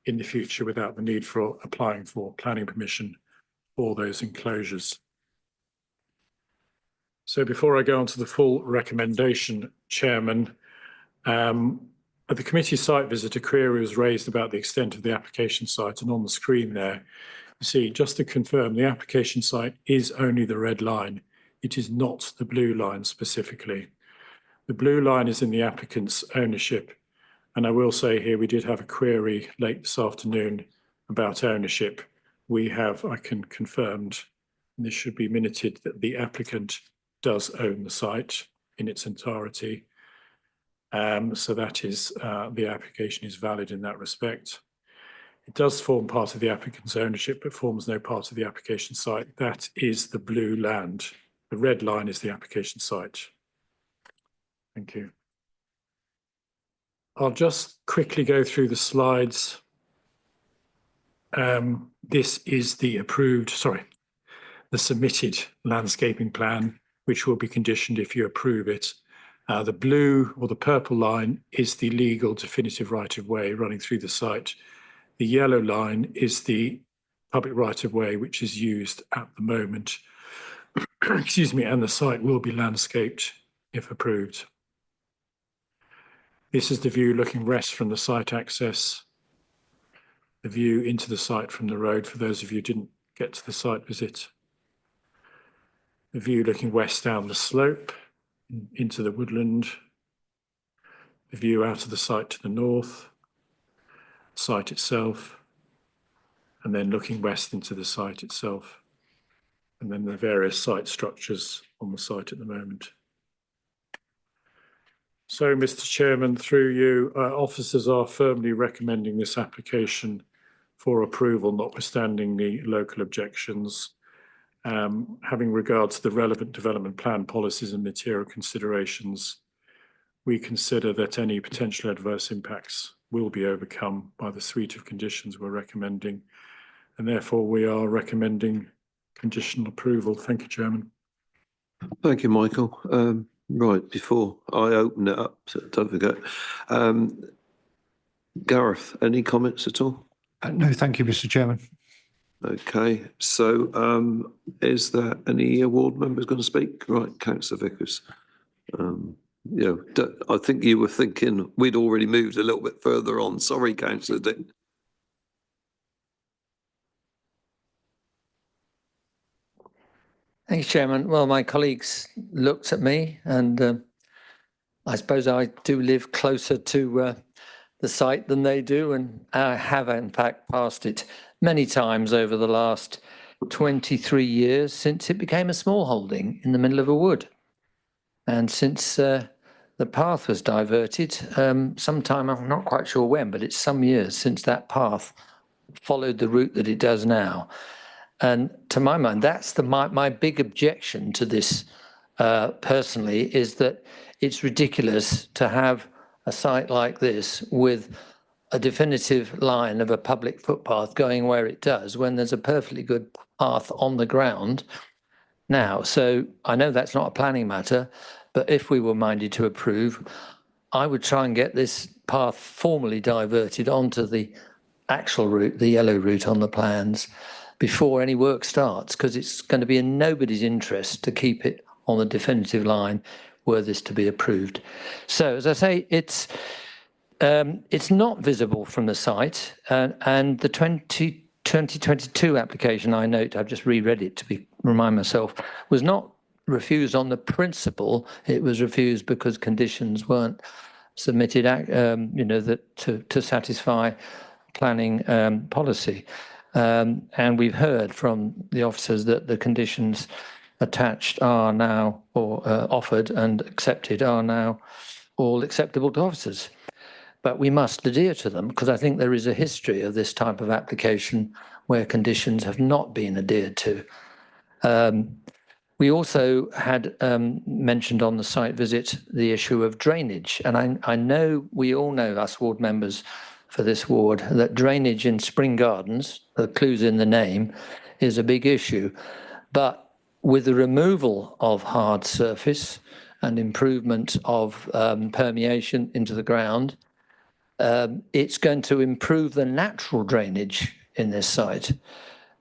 in the future without the need for applying for planning permission for those enclosures. So before I go on to the full recommendation, Chairman, at the committee site visit, a query was raised about the extent of the application site, and on the screen there, you see, just to confirm, the application site is only the red line. It is not the blue line specifically. The blue line is in the applicant's ownership. And I will say here, we did have a query late this afternoon about ownership. We have, I can confirmed, and this should be minuted, that the applicant does own the site in its entirety. So that is, the application is valid in that respect. It does form part of the applicant's ownership, but forms no part of the application site. That is the blue land. The red line is the application site. Thank you. I'll just quickly go through the slides. This is the the submitted landscaping plan, which will be conditioned if you approve it. The blue or the purple line is the legal definitive right of way running through the site. The yellow line is the public right of way, which is used at the moment. Excuse me, and the site will be landscaped if approved. This is the view looking west from the site access. The view into the site from the road, for those of you who didn't get to the site visit. The view looking west down the slope into the woodland. The view out of the site to the north, site itself, and then looking west into the site itself. And then the various site structures on the site at the moment. So, Mr. Chairman, through you, officers are firmly recommending this application for approval, notwithstanding the local objections. Having regard to the relevant development plan policies and material considerations, we consider that any potential adverse impacts will be overcome by the suite of conditions we're recommending, and therefore we are recommending conditional approval. Thank you, Chairman. Thank you, Michael. Right, before I open it up, don't forget. Gareth, any comments at all? No, thank you, Mr. Chairman. Okay, so is there any award members going to speak? Right, Councillor Vickers. I think you were thinking we'd already moved a little bit further on. Sorry, Councillor Dick. Thanks, Chairman. Well, my colleagues looked at me and I suppose I do live closer to the site than they do, and I have in fact passed it many times over the last 23 years since it became a small holding in the middle of a wood. And since the path was diverted, sometime, I'm not quite sure when, but it's some years since that path followed the route that it does now. And to my mind, that's my big objection to this personally, is that it's ridiculous to have a site like this with a definitive line of a public footpath going where it does when there's a perfectly good path on the ground now. So I know that's not a planning matter, but if we were minded to approve, I would try and get this path formally diverted onto the actual route, the yellow route on the plans, before any work starts, because it's going to be in nobody's interest to keep it on the definitive line were this to be approved. So, as I say, it's not visible from the site, and the 2022 application, I note, I've just reread it to remind myself, was not refused on the principle. It was refused because conditions weren't submitted, to satisfy planning policy. And we've heard from the officers that the conditions attached are now, or offered and accepted, are now all acceptable to officers. But we must adhere to them, because I think there is a history of this type of application where conditions have not been adhered to. We also had mentioned on the site visit the issue of drainage. And I know, we all know, us ward members for this ward, that drainage in spring gardens, the clue's in the name, is a big issue. But with the removal of hard surface and improvement of permeation into the ground, it's going to improve the natural drainage in this site.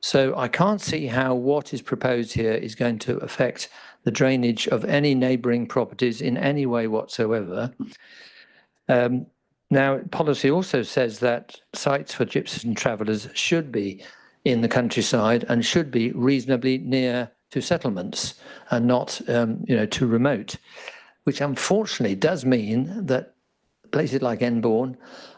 So I can't see how what is proposed here is going to affect the drainage of any neighbouring properties in any way whatsoever. Now, policy also says that sites for gypsies and travellers should be in the countryside and should be reasonably near to settlements and not, too remote, which unfortunately does mean that places like Enbourne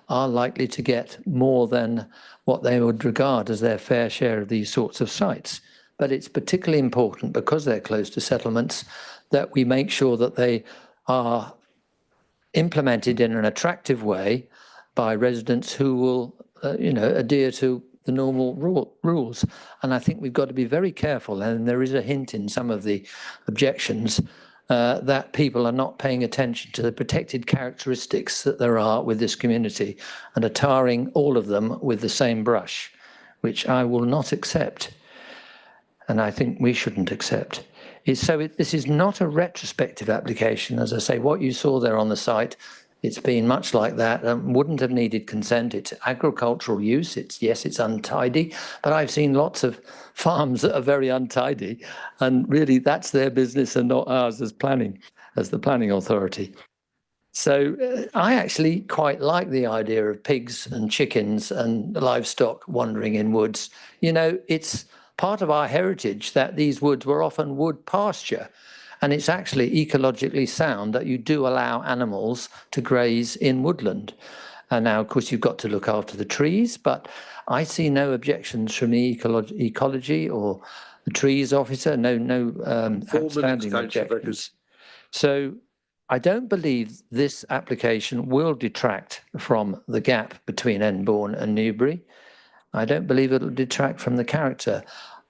are likely to get more than what they would regard as their fair share of these sorts of sites. But it's particularly important, because they're close to settlements, that we make sure that they are implemented in an attractive way by residents who will, adhere to the normal rules. And I think we've got to be very careful, and there is a hint in some of the objections that people are not paying attention to the protected characteristics that there are with this community and are tarring all of them with the same brush, which I will not accept. And I think we shouldn't accept. This is not a retrospective application. As I say, what you saw there on the site, it's been much like that and wouldn't have needed consent. It's agricultural use. Yes, it's untidy, but I've seen lots of farms that are very untidy, and really that's their business and not ours as the planning authority. So I actually quite like the idea of pigs and chickens and livestock wandering in woods. It's part of our heritage that these woods were often wood pasture. And it's actually ecologically sound that you do allow animals to graze in woodland. And now, of course, you've got to look after the trees, but I see no objections from the ecology or the trees officer, no outstanding objections. So I don't believe this application will detract from the gap between Enbourne and Newbury. I don't believe it'll detract from the character.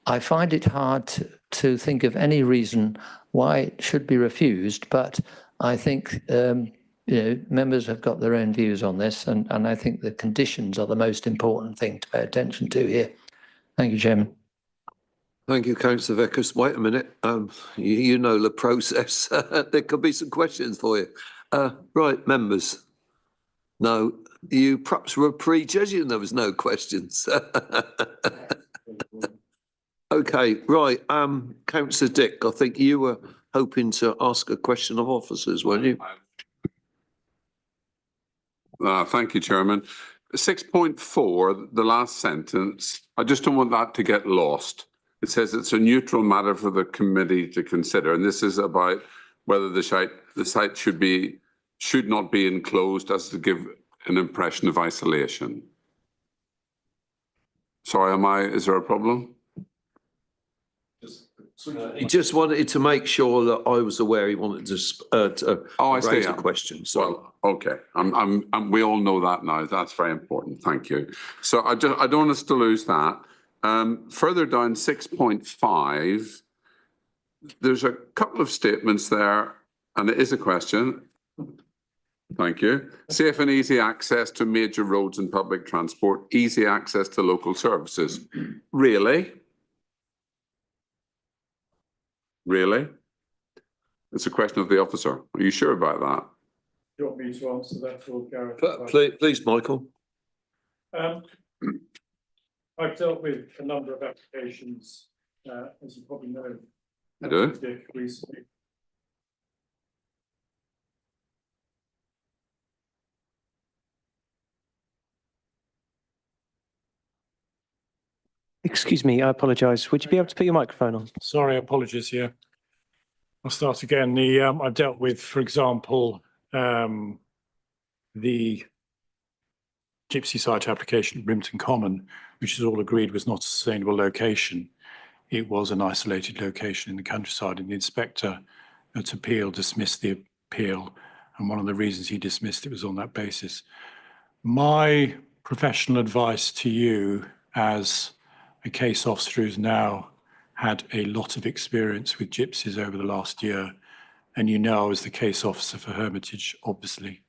I find it hard to think of any reason why it should be refused, but I think members have got their own views on this, and I think the conditions are the most important thing to pay attention to here. Thank you, Chairman. Thank you, Councillor Vickers. Wait a minute. You know the process. There could be some questions for you. Right, members. No, you perhaps were prejudging there was no questions. Okay, right. Councillor Dick, I think you were hoping to ask a question of officers, weren't you? Thank you, Chairman. 6.4, the last sentence, I just don't want that to get lost. It says it's a neutral matter for the committee to consider, and this is about whether the site should not be enclosed as to give an impression of isolation. Sorry, is there a problem? He just wanted to make sure that I was aware he wanted to raise a question. So, well, okay, we all know that now. That's very important. Thank you. So I don't want us to lose that. Further down 6.5, there's a couple of statements there, and it is a question. Thank you. Safe and easy access to major roads and public transport, easy access to local services. Really? Really? It's a question of the officer. Are you sure about that? Do you want me to answer that, or Gareth? Please, Michael. I've dealt with a number of applications, as you probably know. I do. Recently. Excuse me, I apologise. Would you be able to put your microphone on? Sorry, apologies here. I'll start again. I've dealt with, for example, the Gypsy site application at Brimton Common, which is all agreed was not a sustainable location. It was an isolated location in the countryside, and the inspector at appeal dismissed the appeal. And one of the reasons he dismissed it was on that basis. My professional advice to you as a case officer who's now had a lot of experience with gypsies over the last year, and you know I was the case officer for Hermitage, obviously,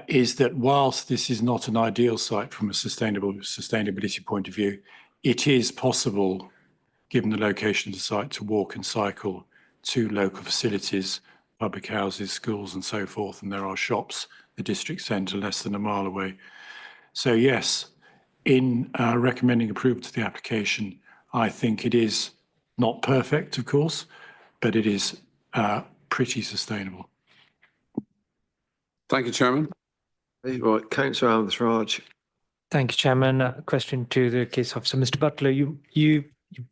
is that whilst this is not an ideal site from a sustainability point of view, it is possible, given the location of the site, to walk and cycle to local facilities, public houses, schools and so forth, and there are shops, the district centre less than a mile away. So yes, in recommending approval to the application, I think it is not perfect, of course, but it is pretty sustainable. Thank you, Chairman. Right, Councillor Armstrong. Thank you, Chairman. A question to the case officer. Mr. Butler, you've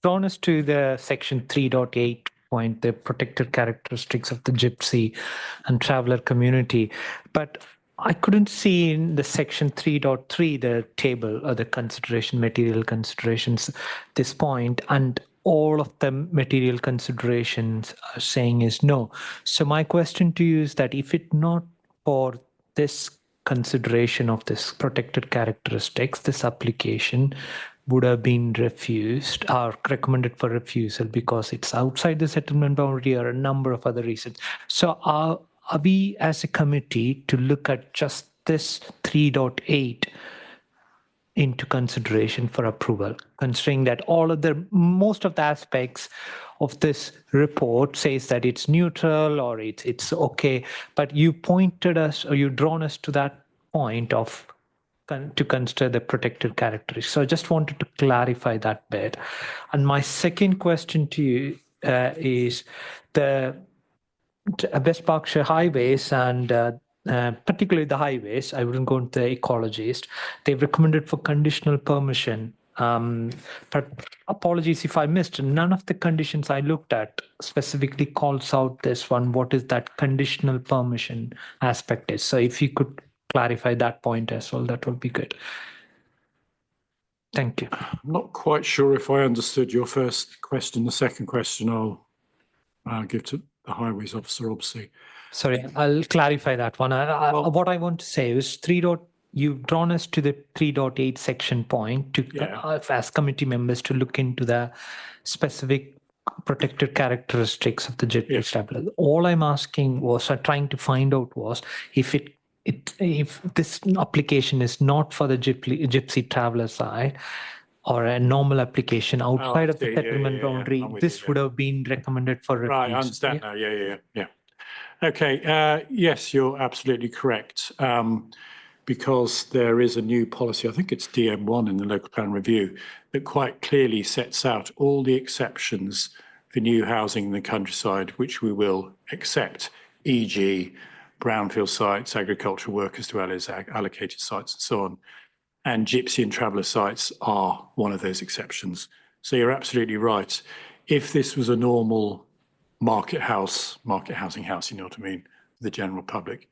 drawn us to the section 3.8 point, the protected characteristics of the gypsy and traveller community. But I couldn't see in the section 3.3 the table or the consideration, material considerations, this point. And all of the material considerations are saying is no. So my question to you is that if it not for this consideration of this protected characteristics, this application would have been refused or recommended for refusal because it's outside the settlement boundary or a number of other reasons. So are we as a committee to look at just this 3.8 into consideration for approval, considering that most of the aspects of this report says that it's neutral or it's okay, but you pointed us or you drawn us to that point of to consider the protected characteristics. So I just wanted to clarify that bit. And my second question to you is the West Berkshire highways and particularly the highways, I wouldn't go into the ecologist, they've recommended for conditional permission. But apologies if I missed, none of the conditions I looked at specifically calls out this one, what is that conditional permission aspect is. So if you could clarify that point as well, that would be good. Thank you. I'm not quite sure if I understood your first question. The second question I'll give to the highways officer, obviously. Sorry, I'll clarify that one. What I want to say is you've drawn us to the 3.8 section point to as committee members to look into the specific protected characteristics of the gypsy traveler. All I'm asking was, trying to find out was if this application is not for the gypsy traveler side or a normal application outside of the settlement boundary, this would have been recommended for refusal. Right, I understand now. Yeah. Okay, yes, you're absolutely correct. Because there is a new policy, I think it's DM1 in the local plan review, that quite clearly sets out all the exceptions for new housing in the countryside, which we will accept, e.g. brownfield sites, agricultural workers to allocated sites and so on. And gypsy and traveller sites are one of those exceptions. So you're absolutely right. If this was a normal market housing house, you know what I mean, the general public,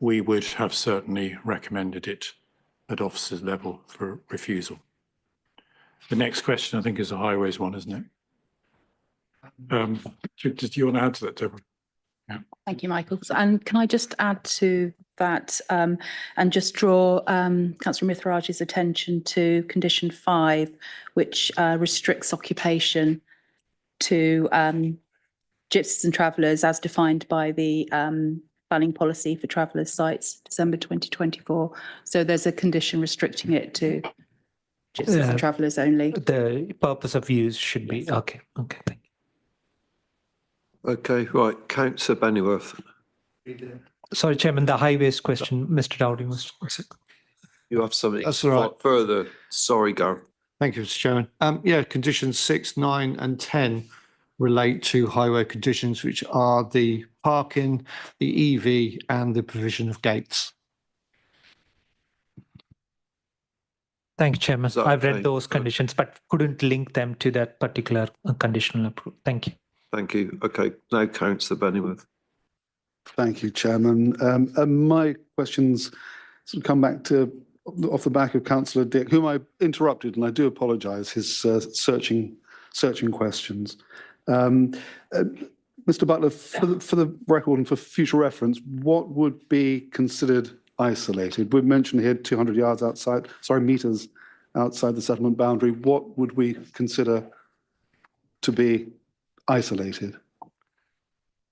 we would have certainly recommended it at officers level for refusal. The next question, I think, is a highways one, isn't it? Do you want to add to that, Deborah? Yeah. Thank you, Michael. And can I just add to that and just draw Councillor Mithraj's attention to condition 5, which restricts occupation to gypsies and travellers as defined by the planning policy for travellers sites, December 2024. So there's a condition restricting it to gypsies and travellers only. The purpose of use should be, okay, thank you. Okay, right, Councillor Bennyworth. Sorry, Chairman, the highways question, Mr. Dowdy was. You have something That's all right. further. Sorry, Gareth. Thank you, Mr. Chairman. Conditions 6, 9 and 10 relate to highway conditions, which are the parking, the EV and the provision of gates. Thank you, Chairman. I've read those conditions, but couldn't link them to that particular conditional approval. Thank you. Thank you. Okay, now Councillor Bennyworth. Thank you, Chairman. My questions sort of come back to off the back of Councillor Dick, whom I interrupted, and I do apologise, his searching questions. Mr. Butler, for the record and for future reference, what would be considered isolated? We've mentioned here 200 yards outside, meters outside the settlement boundary. What would we consider to be isolated?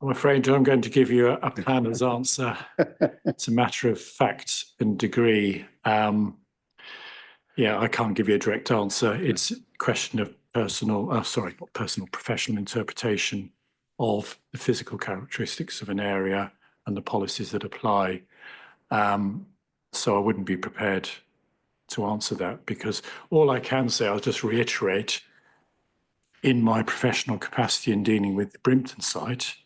I'm afraid I'm going to give you a planner's answer. It's a matter of fact and degree. I can't give you a direct answer. It's a question of professional interpretation of the physical characteristics of an area and the policies that apply. So I wouldn't be prepared to answer that, because all I can say, I'll just reiterate, in my professional capacity in dealing with the Brimpton site,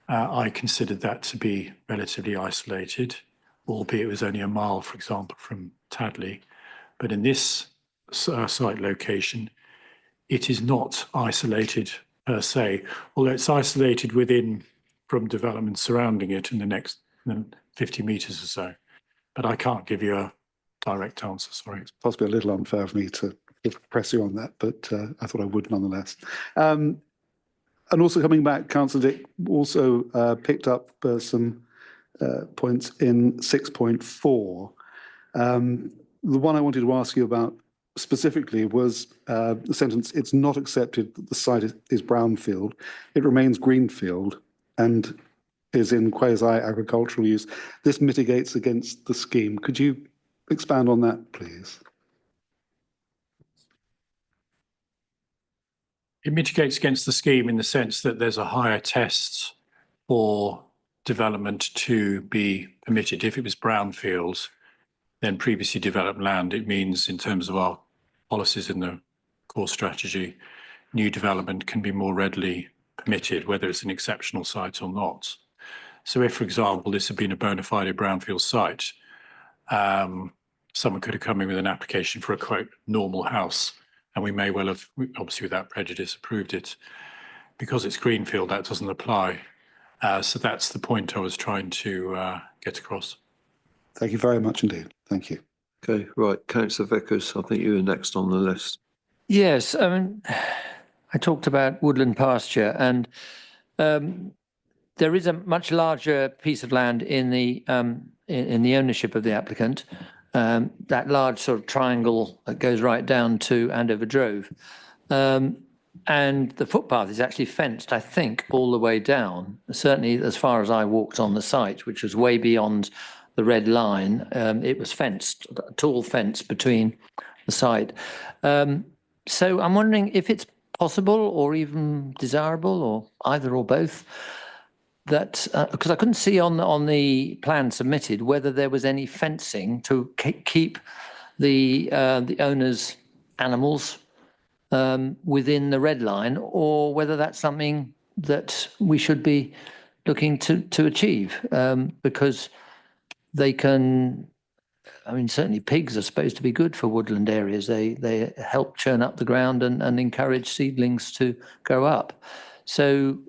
I considered that to be relatively isolated, albeit it was only a mile, for example, from Tadley. But in this site location, it is not isolated per se, although it's isolated from development surrounding it in the next 50 metres or so. But I can't give you a direct answer, sorry. It's possibly a little unfair of me to to press you on that, but I thought I would nonetheless. And also coming back, Councillor Dick also picked up some points in 6.4. The one I wanted to ask you about specifically was the sentence, "It's not accepted that the site is brownfield. It remains greenfield and is in quasi-agricultural use. This mitigates against the scheme." Could you expand on that, please? It mitigates against the scheme in the sense that there's a higher test for development to be permitted. If it was brownfields, then previously developed land, it means in terms of our policies in the core strategy, new development can be more readily permitted, whether it's an exceptional site or not. So if, for example, this had been a bona fide brownfield site, someone could have come in with an application for a quote normal house, and we may well have, obviously without prejudice, approved it. Because it's greenfield, that doesn't apply. So that's the point I was trying to get across. Thank you very much indeed. Thank you. Okay, right, Councillor Vickers, I think you were next on the list. Yes, I mean, I talked about woodland pasture, and there is a much larger piece of land in the ownership of the applicant. That large sort of triangle that goes right down to Andover Drove. And the footpath is actually fenced, I think, all the way down, certainly as far as I walked on the site, which was way beyond the red line. It was fenced, a tall fence between the site. So I'm wondering if it's possible or even desirable or either or both, that because I couldn't see on the plan submitted whether there was any fencing to keep the owner's animals within the red line, or whether that's something that we should be looking to achieve, because they can, I mean, certainly pigs are supposed to be good for woodland areas. They help churn up the ground and encourage seedlings to grow up. So,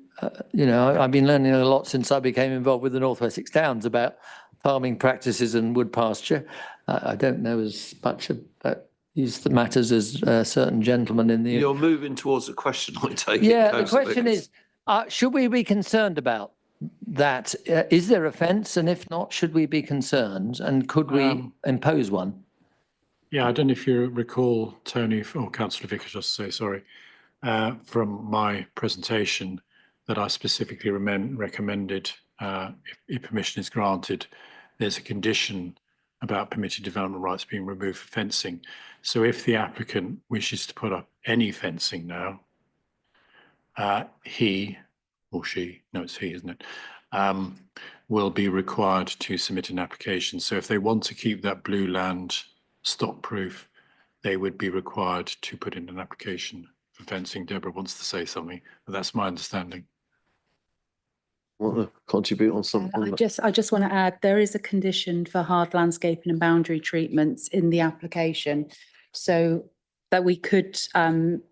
you know, I've been learning a lot since I became involved with the North Wessex Downs about farming practices and wood pasture. I don't know as much about these matters as certain gentlemen in the... You're moving towards a question, I take it. Yeah, the question is, should we be concerned about that? Is there a fence? And if not, should we be concerned? And could we impose one? Yeah, I don't know if you recall, Tony, or Councillor Vickers, just to say, sorry, from my presentation that I specifically recommended, if permission is granted, there's a condition about permitted development rights being removed for fencing. So if the applicant wishes to put up any fencing now, he or she, no, it's he, isn't it, will be required to submit an application. So if they want to keep that blue land stock proof, they would be required to put in an application for fencing. Deborah wants to say something, but that's my understanding. Want to contribute on something? I just want to add, there is a condition for hard landscaping and boundary treatments in the application, so that we could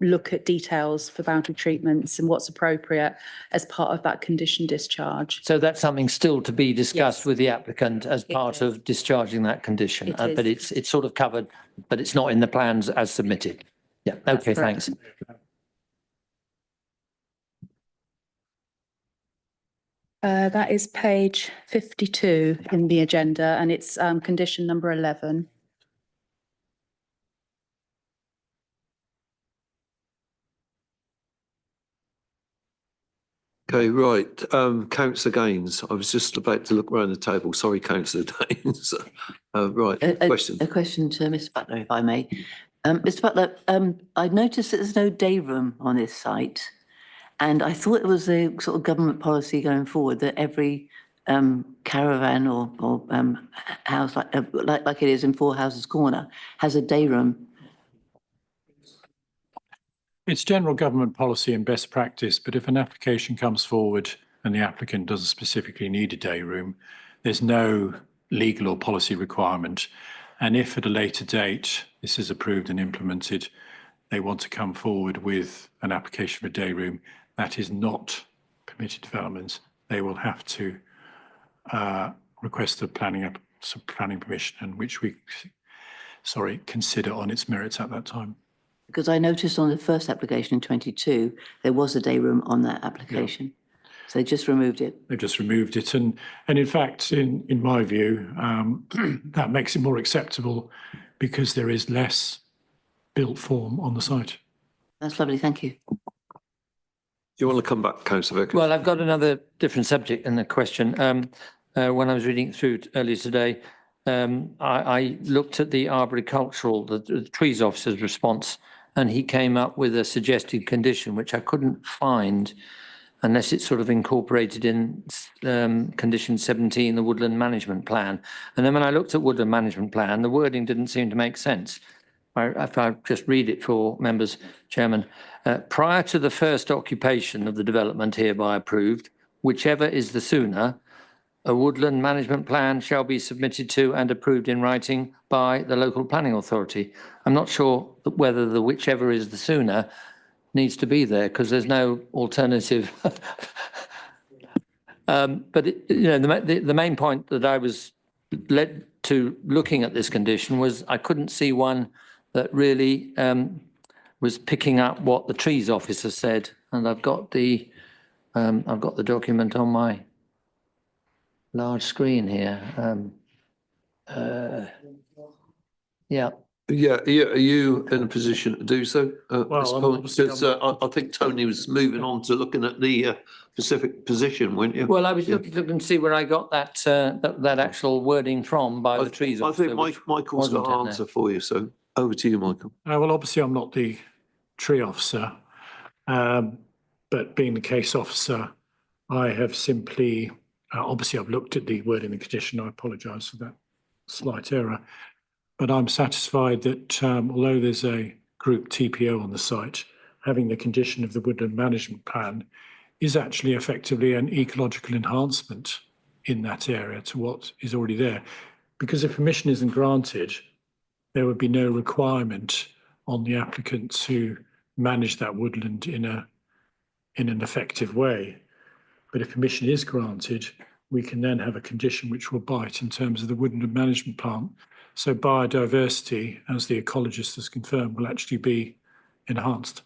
look at details for boundary treatments and what's appropriate as part of that condition discharge. So that's something still to be discussed with the applicant as part of discharging that condition. But it's sort of covered, but it's not in the plans as submitted. Yeah, okay, thanks. That is page 52 in the agenda, and it's condition number 11. Okay, right. Councillor Gaines, I was just about to look around the table. Sorry, Councillor Gaines. Right, question. A question to Mr Butler, if I may. Mr Butler, I noticed that there's no day room on this site, and I thought it was a sort of government policy going forward that every caravan or house like it is in Four Houses Corner has a day room. It's general government policy and best practice, but if an application comes forward and the applicant doesn't specifically need a day room, there's no legal or policy requirement. And if at a later date this is approved and implemented, they want to come forward with an application for a day room, that is not permitted development. They will have to request a planning permission, and which we, consider on its merits at that time. Because I noticed on the first application in 22, there was a day room on that application. So they just removed it. They've just removed it. And in fact, in my view, that makes it more acceptable because there is less built form on the site. That's lovely, thank you. Do you want to come back, Councillor Vickers? Well, I've got another different subject in the question. When I was reading through earlier today, I looked at the arboricultural, the trees officer's response, and he came up with a suggested condition, which I couldn't find unless it's sort of incorporated in condition 17, the woodland management plan. And then when I looked at woodland management plan, the wording didn't seem to make sense. If I just read it for members, Chairman, prior to the first occupation of the development hereby approved, whichever is the sooner, a woodland management plan shall be submitted to and approved in writing by the local planning authority. I'm not sure whether the whichever is the sooner needs to be there because there's no alternative. But the main point that I was led to looking at this condition was I couldn't see one that really was picking up what the trees officer said, and I've got the document on my large screen here. Yeah. Yeah, are you in a position to do so at Well, this I'm point? obviously- Because I think Tony was moving on to looking at the specific position, weren't you? Well, I was looking to see where I got that that actual wording from by the trees I officer. think which Michael's got wasn't an in there. answer for you, so over to you, Michael. Well, obviously, I'm not the tree officer, but being the case officer, I have simply, obviously, I've looked at the word in the condition. I apologise for that slight error. But I'm satisfied that although there's a group TPO on the site, having the condition of the woodland management plan is actually effectively an ecological enhancement in that area to what is already there. Because if permission isn't granted, there would be no requirement on the applicant to manage that woodland in an effective way. But if permission is granted, we can then have a condition which will bite in terms of the woodland management plan. So biodiversity, as the ecologist has confirmed, will actually be enhanced.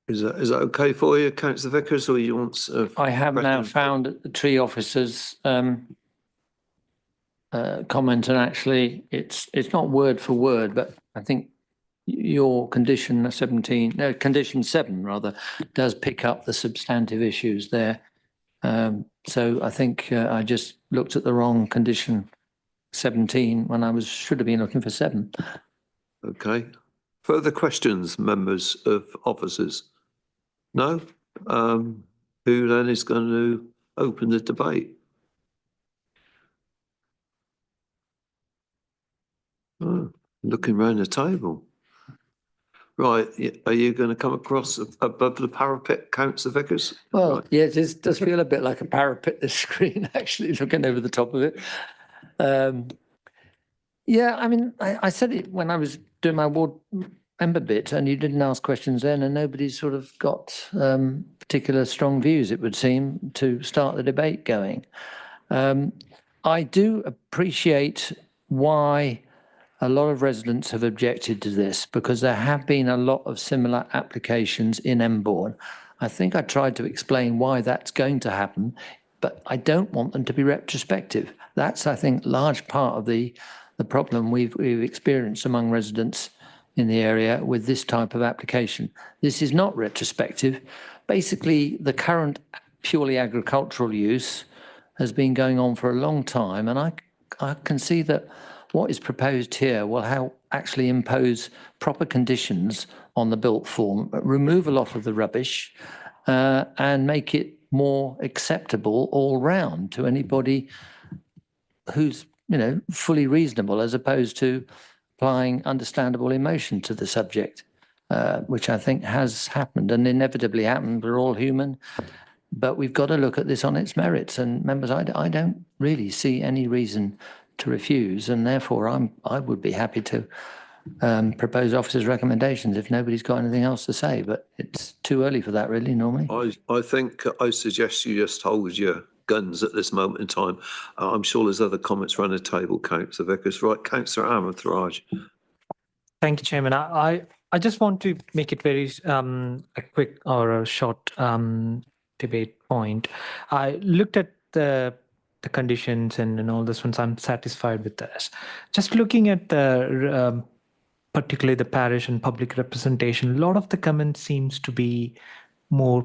Is that okay for you, Councillor Vickers, or you want? I have now found the tree officer's comment, and actually it's not word for word, but I think your condition 7 rather, does pick up the substantive issues there. So I think I just looked at the wrong condition 17 when I should have been looking for 7. Okay. Further questions, members of officers? No? Who then is going to open the debate? Oh, looking round the table. Right, are you going to come across above the parapet, Councillor Vickers? Well, Right. yeah, it does feel a bit like a parapet, this screen, actually, looking over the top of it. Yeah, I mean, I said it when I was doing my ward member bit, and you didn't ask questions then, and nobody's sort of got particular strong views, it would seem, to start the debate going. I do appreciate why a lot of residents have objected to this, because there have been a lot of similar applications in Emborne. I think I tried to explain why that's going to happen, but I don't want them to be retrospective. That's, I think, large part of the problem we've experienced among residents in the area with this type of application. This is not retrospective. Basically, the current purely agricultural use has been going on for a long time, and I can see that what is proposed here will actually impose proper conditions on the built form, remove a lot of the rubbish, and make it more acceptable all round to anybody who's, fully reasonable, as opposed to applying understandable emotion to the subject, which I think has happened and inevitably happened. We're all human, but we've got to look at this on its merits. And members, I don't really see any reason to refuse, and therefore I would be happy to propose officers' recommendations if nobody's got anything else to say, but it's too early for that really normally. I think I suggest you just hold your guns at this moment in time. I'm sure there's other comments around the table, Councillor Vickers. Right, Councillor Amatharaj. Thank you, Chairman. I just want to make it very a quick or a short debate point. I looked at the conditions and all this ones. I'm satisfied with this. Just looking at the particularly the parish and public representation, a lot of the comments seems to be more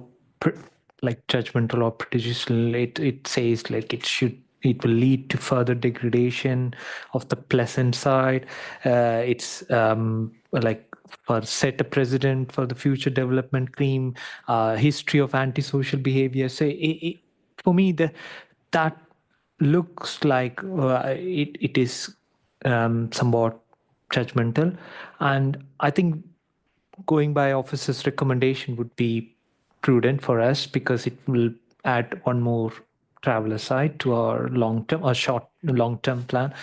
like judgmental or prejudicial. It says like it will lead to further degradation of the pleasant side. It's like for set a precedent for the future development claim, history of antisocial behavior. So for me, that looks like it is somewhat judgmental, and I think going by officer's recommendation would be prudent for us because it will add one more traveler side to our long-term or long-term plan.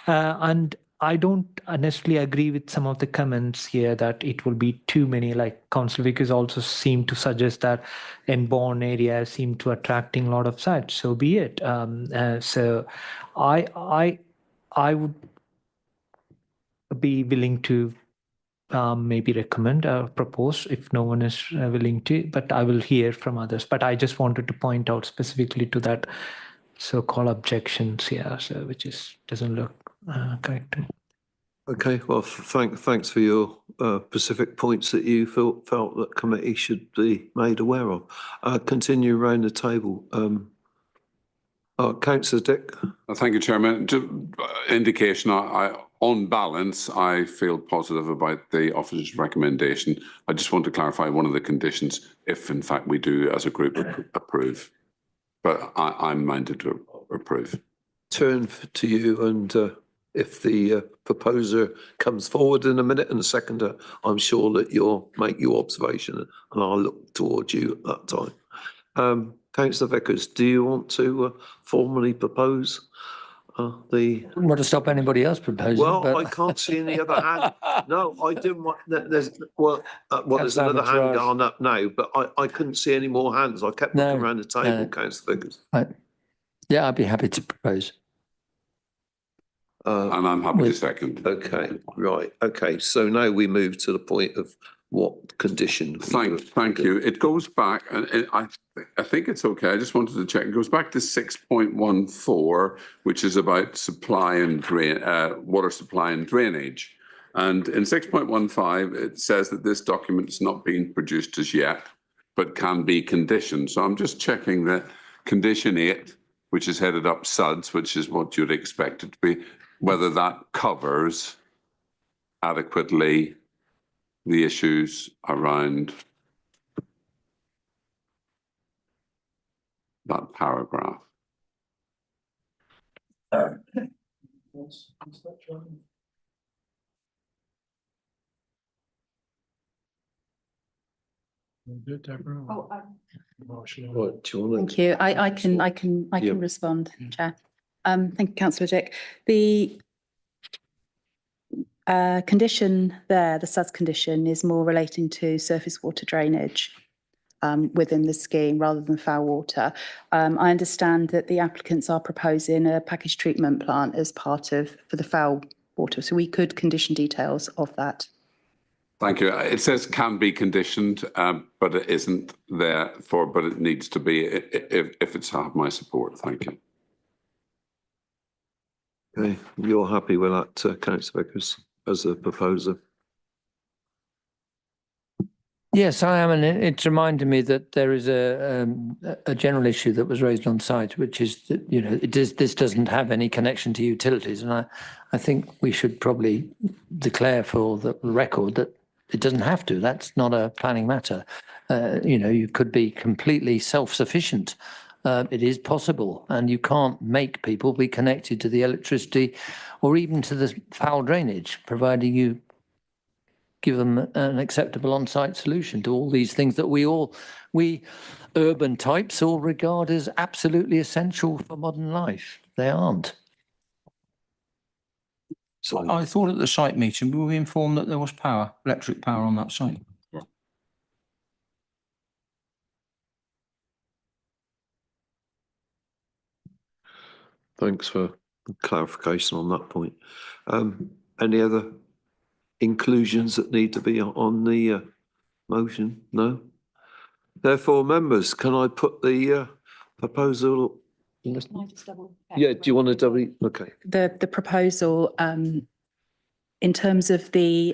And I don't necessarily agree with some of the comments here that it will be too many, like Councillor Vickers also seem to suggest that inborn areas seem to attracting a lot of sites. So be it. So I would be willing to maybe recommend or propose if no one is willing to, but I will hear from others. But I just wanted to point out specifically to that so-called objections here, so which doesn't look correct to me. Okay, well, thanks for your specific points that you felt that committee should be made aware of. Continue around the table. Councillor Dick. Thank you, Chairman. Indication, on balance, I feel positive about the officer's recommendation. I just want to clarify one of the conditions, if in fact we do as a group approve. But I'm minded to approve. Turn to you, and if the proposer comes forward in a minute and the seconder, I'm sure that you'll make your observation and I'll look towards you at that time. Councillor Vickers, do you want to formally propose the... Wouldn't want to stop anybody else proposing. Well, but... I can't see any other hand. No, I didn't want, there's there's another hand gone up now, but I couldn't see any more hands. I kept looking around the table, Councillor Vickers. Right. Yeah, I'd be happy to propose. And I'm happy to second. Okay, right. Okay, so now we move to the point of what condition. Thank you. It goes back, and I think it's okay. I just wanted to check. It goes back to 6.14, which is about supply and drain, water supply and drainage. And in 6.15, it says that this document is not being produced as yet, but can be conditioned. So I'm just checking that condition 8, which is headed up SUDS, which is what you'd expect it to be, whether that covers adequately the issues around that paragraph. Thank you. I can respond, Chair. Thank you, Councillor Dick. The condition there, the SUDS condition, is more relating to surface water drainage within the scheme rather than foul water. I understand that the applicants are proposing a package treatment plant as part of for the foul water, so we could condition details of that. Thank you. It says can be conditioned, but it isn't there but it needs to be if it's have my support. Thank you. Okay, you're happy with that, Councillor Vickers, as a proposer? Yes, I am, and it's reminded me that there is a general issue that was raised on site, which is that this doesn't have any connection to utilities, and I think we should probably declare for the record that it doesn't have to. That's not a planning matter. You could be completely self-sufficient. It is possible, and you can't make people be connected to the electricity or even to the foul drainage, providing you give them an acceptable on-site solution to all these things that we urban types all regard as absolutely essential for modern life. They aren't. So I thought at the site meeting, we were informed that there was electric power on that site. Thanks for clarification on that point. Any other inclusions that need to be on the motion? No? Therefore, members, can I put the proposal? Yeah, do you want to double? Okay. The proposal, in terms of the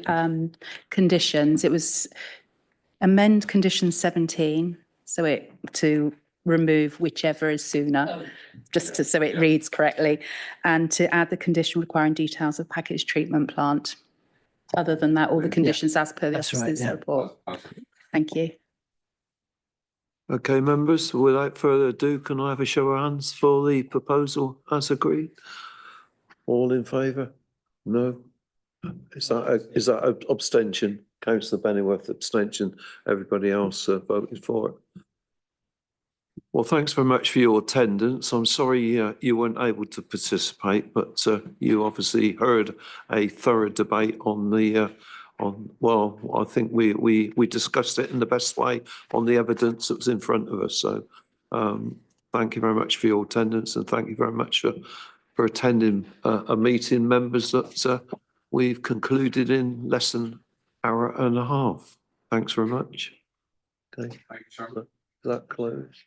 conditions, it was amend condition 17, so it to remove whichever is sooner, just to, so it reads correctly, and to add the condition requiring details of package treatment plant. Other than that, all the conditions as per the That's right, officer's yeah. report. Thank you. Okay, members, without further ado, can I have a show of hands for the proposal as agreed? All in favour? No? Is that an abstention? Councillor Bennyworth abstention. Everybody else voted for it. Well, thanks very much for your attendance. I'm sorry you weren't able to participate, but you obviously heard a thorough debate on the well, I think we discussed it in the best way on the evidence that was in front of us. So thank you very much for your attendance, and thank you very much for attending a meeting, members, that we've concluded in less than an hour and a half. Thanks very much. Okay. Is that closed?